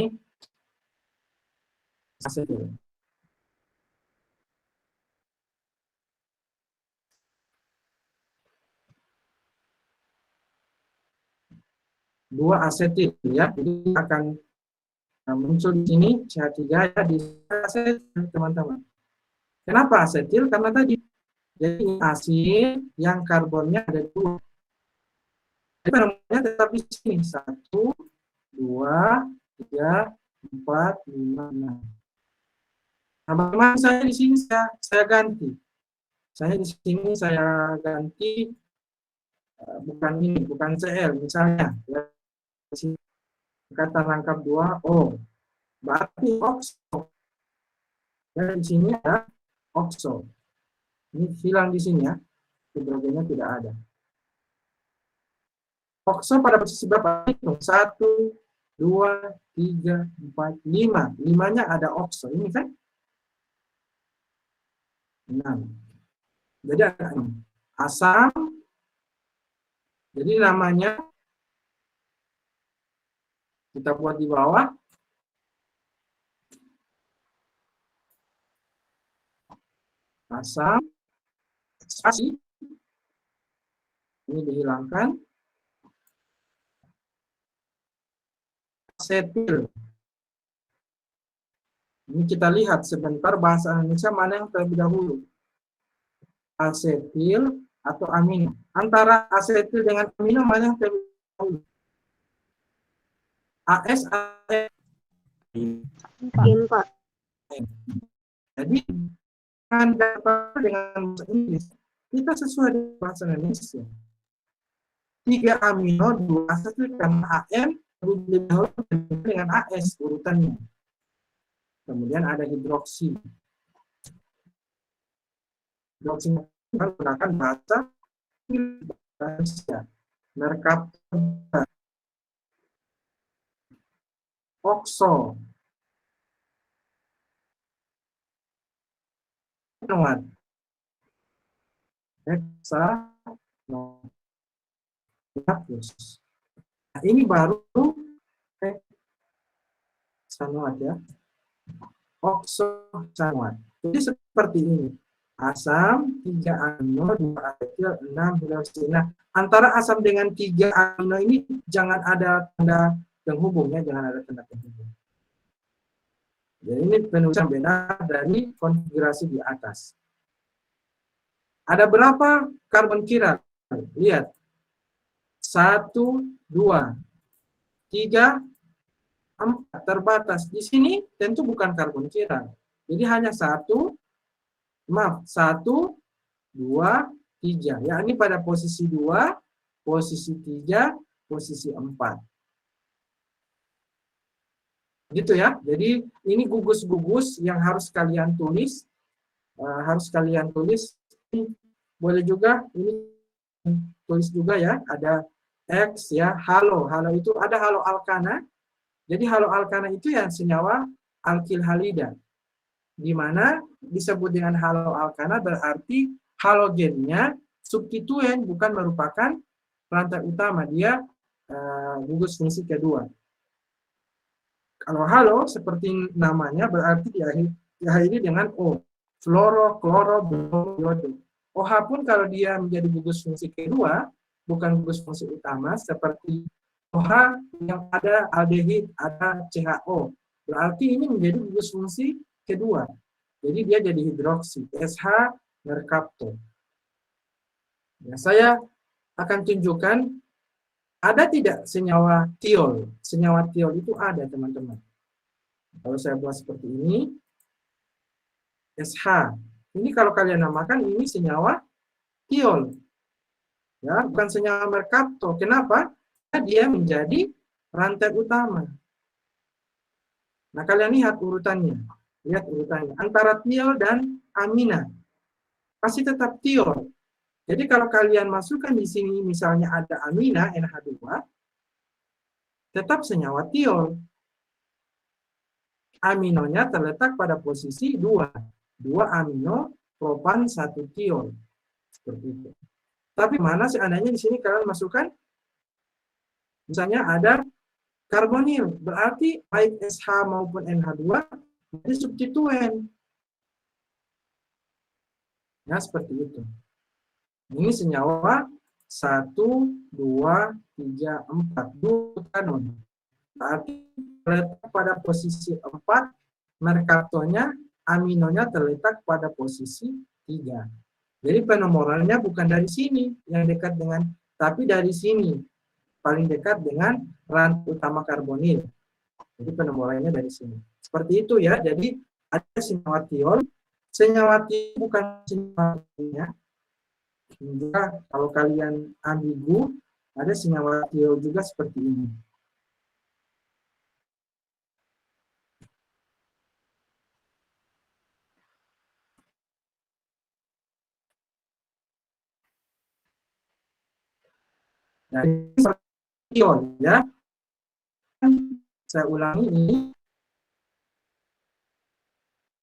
asetil. Dua asetil ya, jadi akan muncul di sini CH3 ya di asetil teman-teman. Kenapa asetil? Karena tadi jadi asil yang karbonnya ada 2. Jadi namanya tetap di sini 1, 2, 3, 4, 5, 6. Nah, bagaimana saya di sini saya ganti. Saya di sini saya ganti bukan ini, bukan Cl misalnya. Ya. Kata rangkap 2O. Berarti okso. Ya, di sini ada okso. Ini hilang di sini ya. Hidrogennya tidak ada. Okso pada posisi berapa? 1, 2, 3, 4, 5. 5-nya ada okso. Ini kan 6. Jadi ada 6. Asam. Jadi namanya kita buat di bawah. Asam. Spasi. Ini dihilangkan. Asetil. Ini kita lihat sebentar bahasa Indonesia mana yang terlebih dahulu. Asetil atau amino. Antara asetil dengan amino mana yang lebih dahulu? AS, AS. Gen, Pak. Jadi dengan bahasa Inggris, kita sesuai dengan bahasa Indonesia. 3 amino, 2 asetil karena AM lebih dahulu dengan AS urutannya. Kemudian ada hidroksi. Hidroksi menggunakan bahasa Indonesia. Merkaptan. Okso. Noat. Heksa. Nah, ini baru hexanoat ya. Oksanoat. Jadi seperti ini. Asam, 3 amino, 2 asetil, 6 hidroksi. Nah, antara asam dengan 3 amino ini jangan ada tanda penghubungnya, jangan ada tanda penghubung. Jadi ini penulisan beda dari konfigurasi di atas. Ada berapa karbon chiral? Lihat. 1, 2, 3, 4 terbatas. Di sini tentu bukan karbon chiral. Jadi hanya 1, 2, 3. Ya, ini pada posisi 2, posisi 3, posisi 4. Gitu ya. Jadi ini gugus-gugus yang harus kalian tulis. Boleh juga ini tulis juga ya. Ada X ya, halo. Halo itu ada halo alkana. Jadi halo alkana itu yang senyawa alkil halida. Di mana disebut dengan halo alkana berarti halogennya substituen, bukan merupakan rantai utama. Dia gugus fungsi kedua. Kalau halo seperti namanya berarti diakhiri dengan O. Fluoro, kloro, bromo, iodo. OH pun kalau dia menjadi gugus fungsi kedua, bukan gugus fungsi utama, seperti OH yang ada aldehid, ada CHO. Berarti ini menjadi gugus fungsi kedua. Jadi dia jadi hidroksi, SH merkapto. Ya, saya akan tunjukkan, ada tidak senyawa tiol? Senyawa tiol itu ada, teman-teman. Kalau saya buat seperti ini, SH. Ini kalau kalian namakan, ini senyawa tiol. Ya, bukan senyawa merkapto. Kenapa? Karena dia menjadi rantai utama. Nah, kalian lihat urutannya. Lihat urutannya. Antara tiol dan amina. Pasti tetap tiol. Jadi kalau kalian masukkan di sini misalnya ada amina NH2, tetap senyawa tiol. Aminonya terletak pada posisi 2. 2 amino, propan, 1 tiol. Seperti itu. Tapi mana seandainya di sini kalian masukkan, misalnya ada karbonil, berarti baik SH maupun NH2 jadi substituen. Ya, seperti itu. Ini senyawa 1, 2, 3, 4. Butanon. Berarti terletak pada posisi 4, merkaptonya, aminonya terletak pada posisi 3. Jadi penomorannya bukan dari sini yang dekat dengan, tapi dari sini. Paling dekat dengan rantai utama karbonil. Jadi penomorannya dari sini. Seperti itu ya. Jadi ada senyawa tiol. Senyawa tiol bukan senyawa tiolnya. Juga kalau kalian ambigu, ada senyawa tiol juga seperti ini. Nah, ini tiol ya. Saya ulangi ini.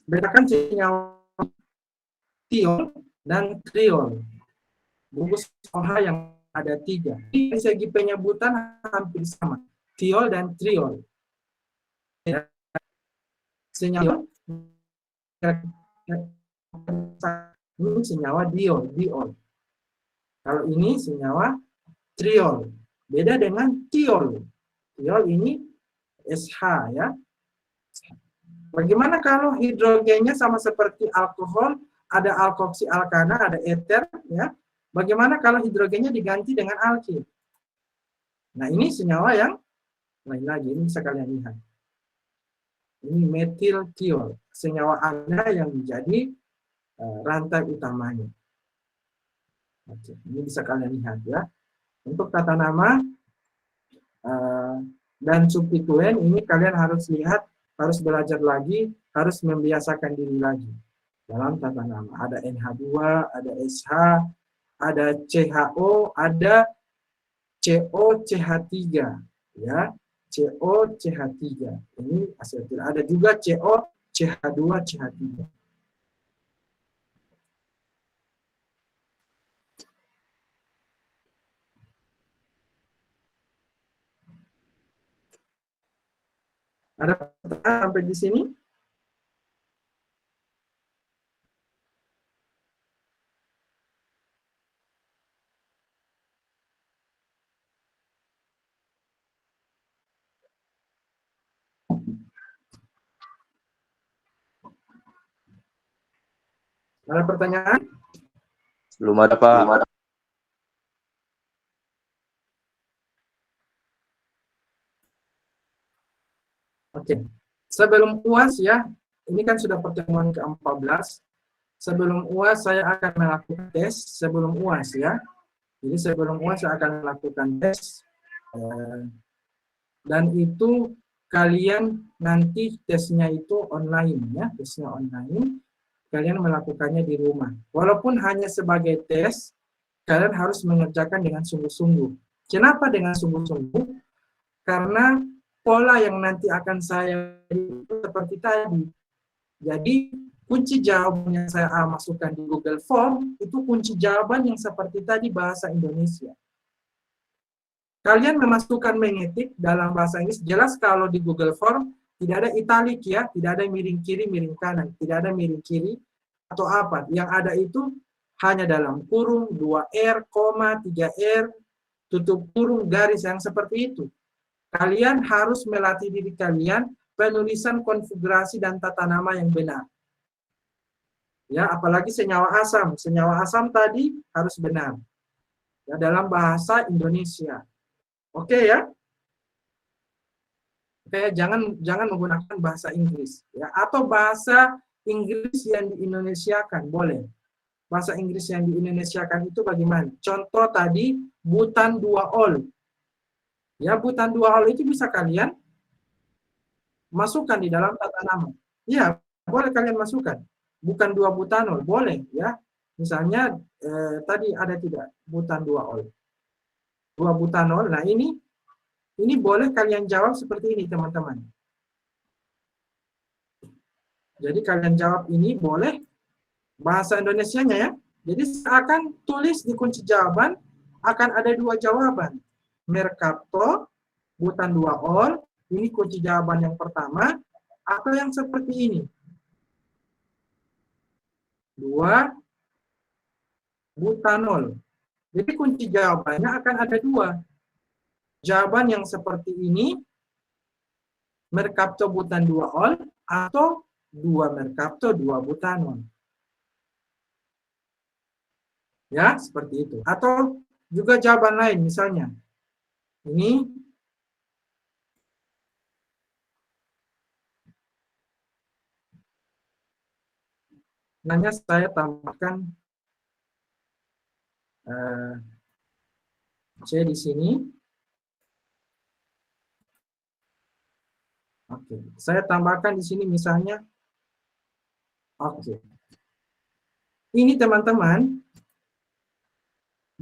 Bedakan senyawa tiol dan triol. Gugus OH yang ada 3. Dari segi penyebutan hampir sama. Tiol dan triol. Senyawa ini senyawa diol. Kalau ini senyawa triol. Beda dengan tiol. Tiol ini SH ya. Bagaimana kalau hidrogennya sama seperti alkohol, ada alkoksi alkana, ada eter ya. Bagaimana kalau hidrogennya diganti dengan alkil? Nah, ini senyawa yang lain lagi, ini bisa kalian lihat. Ini metil thiol, senyawa Anda yang menjadi rantai utamanya. Oke, ini bisa kalian lihat ya. Untuk tata nama dan substituen ini kalian harus lihat, harus belajar lagi, harus membiasakan diri lagi dalam tata nama. Ada NH2, ada SH, ada CHO, ada COCH3 ya. COCH3. Ini asetil. Ada juga COCH2, CH3. Ada pertanyaan sampai di sini? Ada pertanyaan? Belum ada, Pak. Oke. Sebelum UAS ya, ini kan sudah pertemuan ke-14. Sebelum UAS saya akan melakukan tes sebelum UAS ya. Jadi sebelum UAS saya akan melakukan tes. Dan itu kalian nanti tesnya itu online ya, tesnya online. Kalian melakukannya di rumah. Walaupun hanya sebagai tes, kalian harus mengerjakan dengan sungguh-sungguh. Kenapa dengan sungguh-sungguh? Karena pola yang nanti akan saya seperti tadi. Jadi kunci jawaban yang saya masukkan di Google Form itu kunci jawaban yang seperti tadi bahasa Indonesia. Kalian memasukkan mengetik dalam bahasa Inggris, jelas kalau di Google Form tidak ada italik ya, tidak ada miring kiri, miring kanan, tidak ada miring kiri atau apa. Yang ada itu hanya dalam kurung, 2R, 3R, tutup kurung, garis yang seperti itu. Kalian harus melatih diri kalian penulisan konfigurasi dan tata nama yang benar. Ya, apalagi senyawa asam. Senyawa asam tadi harus benar. Ya, dalam bahasa Indonesia. Oke ya? Oke, jangan menggunakan bahasa Inggris ya, atau bahasa Inggris yang di-Indonesiakan, boleh. Bahasa Inggris yang di-Indonesiakan itu bagaimana? Contoh tadi butan 2-ol. Ya, butan 2-ol itu bisa kalian masukkan di dalam tata nama. Iya, boleh kalian masukkan. Bukan 2 butanol, boleh ya. Misalnya tadi ada tidak butan 2-ol. 2 butanol. Nah, ini boleh kalian jawab seperti ini, teman-teman. Jadi kalian jawab ini boleh bahasa Indonesianya ya. Jadi saya akan tulis di kunci jawaban akan ada 2 jawaban. Mercato, butan 2-ol, ini kunci jawaban yang pertama, atau yang seperti ini. 2 butanol. Jadi kunci jawabannya akan ada 2. Jawaban yang seperti ini, mercapto butan 2-ol, atau 2 mercapto 2 butanol. Ya, seperti itu. Atau juga jawaban lain, misalnya. Ini nanya saya tambahkan C di sini. Oke, saya tambahkan di sini misalnya. Oke. Ini teman-teman,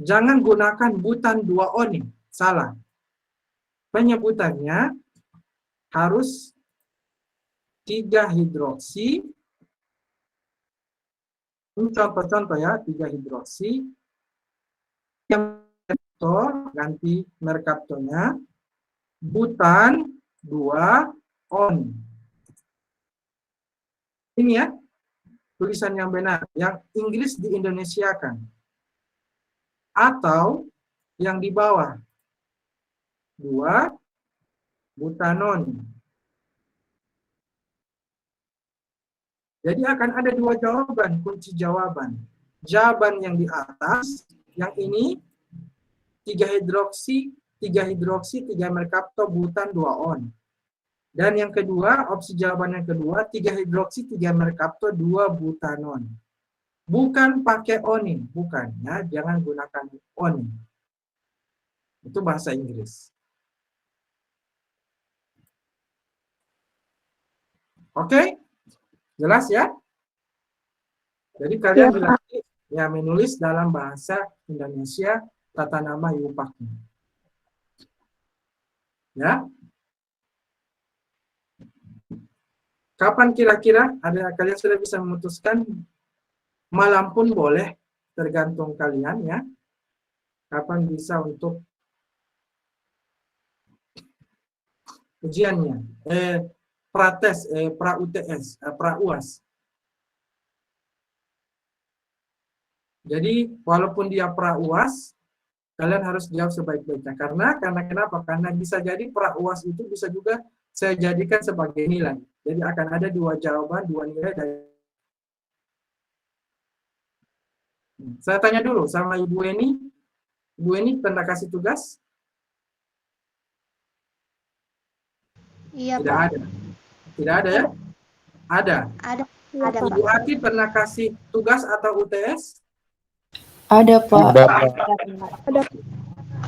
jangan gunakan butan 2-O nih, salah. Penyebutannya harus 3 hidroksi. Ini contoh-contoh ya, 3 hidroksi. Yang ganti mercaptonya, butan 2-on. Ini ya, tulisan yang benar, yang Inggris di-Indonesiakan. Atau yang di bawah, 2 butanon. Jadi akan ada 2 jawaban, kunci jawaban. Jawaban yang di atas Yang ini 3 hidroksi, 3 merkapto butan, 2 on. Dan yang kedua, opsi jawaban yang kedua, 3 hidroksi, 3 merkapto, 2 butanon. Bukan pakai onin, bukan ya, jangan gunakan onin. Itu bahasa Inggris. Oke? Jelas ya? Jadi kalian dilatih ya menulis dalam bahasa Indonesia tata nama Yupaknya. Ya? Kapan kira-kira kalian sudah bisa memutuskan? Malam pun boleh, tergantung kalian ya. Kapan bisa untuk ujiannya? Prates, pra-UTS, pra-UAS. Jadi walaupun dia pra-UAS, kalian harus jawab sebaik-baiknya. Karena kenapa? Karena bisa jadi pra-UAS itu bisa juga saya jadikan sebagai nilai. Jadi akan ada 2 jawaban, 2 nilai dari. Saya tanya dulu sama Ibu Eni. Ibu Eni pernah kasih tugas? Iya, Tidak Pak. ada. Tidak ada ya? Ada. Ada Ibu Pak. Ati pernah kasih tugas atau UTS? Ada, Pak.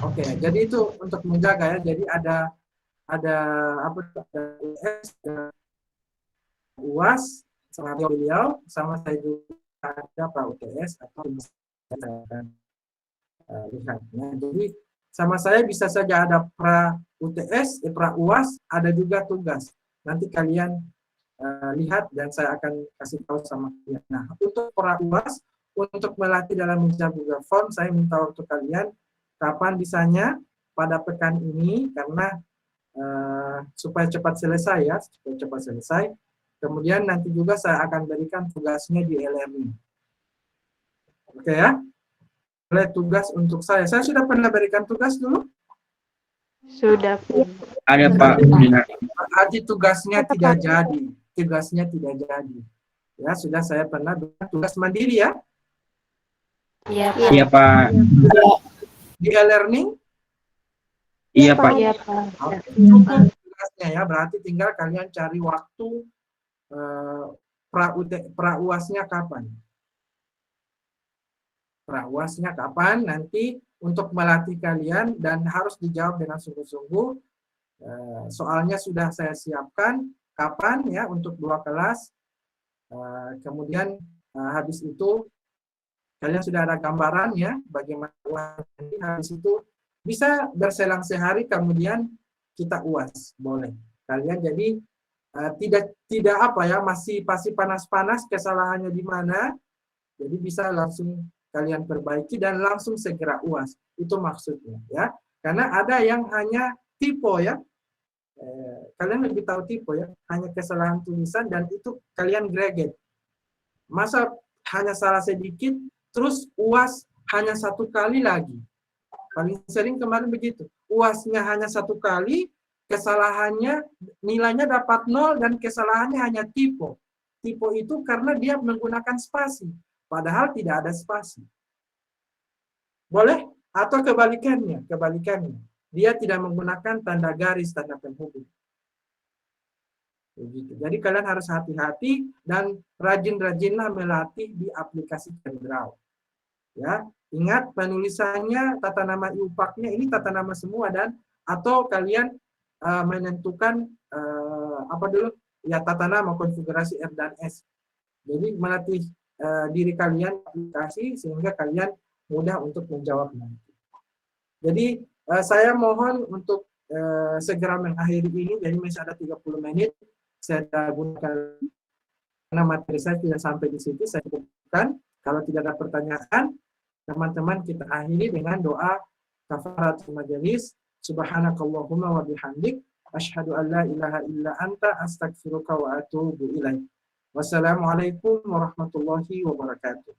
Oke, jadi itu untuk menjaga ya. Jadi ada apa? Ada UTS, ada UAS, sama beliau, sama saya juga ada pra UTS atau saya akan lihatnya. Jadi sama saya bisa saja ada pra UTS, pra UAS, ada juga tugas. Nanti kalian lihat dan saya akan kasih tahu sama kalian. Nah, untuk pra UAS, untuk melatih dalam menjawab Google Form, saya minta untuk kalian kapan bisanya pada pekan ini, karena supaya cepat selesai ya, supaya cepat selesai. Kemudian nanti juga saya akan berikan tugasnya di e-learning. Oke ya? Oleh tugas untuk saya. Saya sudah pernah berikan tugas dulu? Sudah, Pak. Ada Pak. Berarti tugasnya tidak jadi. Tugasnya tidak jadi. Ya, sudah saya pernah berikan tugas mandiri ya? Iya, Pak. Iya Pak. Di e-learning? Iya Pak. Iya, Pak. Oke, cukup tugasnya ya. Berarti tinggal kalian cari waktu pra-UAS-nya kapan. Pra-UAS-nya kapan nanti untuk melatih kalian dan harus dijawab dengan sungguh-sungguh. Soalnya sudah saya siapkan kapan ya untuk 2 kelas. Kemudian habis itu kalian sudah ada gambaran ya bagaimana nanti habis itu bisa berselang sehari kemudian kita UAS boleh. Kalian jadi tidak apa ya masih panas-panas kesalahannya di mana. Jadi bisa langsung kalian perbaiki dan langsung segera UAS. Itu maksudnya ya. Karena ada yang hanya typo ya. Kalian lebih tahu typo ya. Hanya kesalahan tulisan dan itu kalian greget. Masa hanya salah sedikit terus UAS hanya 1 kali lagi. Paling sering kemarin begitu. UAS-nya hanya 1 kali, kesalahannya nilainya dapat 0 dan kesalahannya hanya typo. Typo itu karena dia menggunakan spasi. Padahal tidak ada spasi. Boleh? Atau kebalikannya. Dia tidak menggunakan tanda garis, tanda penghubung. Begitu. Jadi kalian harus hati-hati dan rajin-rajinlah melatih di aplikasi Kendraw. Ya, ingat penulisannya tata nama Yupaknya ini tata nama semua dan atau kalian menentukan apa dulu ya tata nama konfigurasi R dan S. Jadi melatih diri kalian aplikasi sehingga kalian mudah untuk menjawab nanti. Jadi saya mohon untuk segera mengakhiri ini, jadi masih ada 30 menit. Saya gunakan karena materi saya tidak sampai di situ, saya cukupkan. Kalau tidak ada pertanyaan, teman-teman kita akhiri dengan doa kafaratul majelis. Subhanakallahumma wa bihamdik, asyhadu an la ilaha illa anta, astaghfiruka wa atubu ilaik. Wassalamualaikum warahmatullahi wabarakatuh.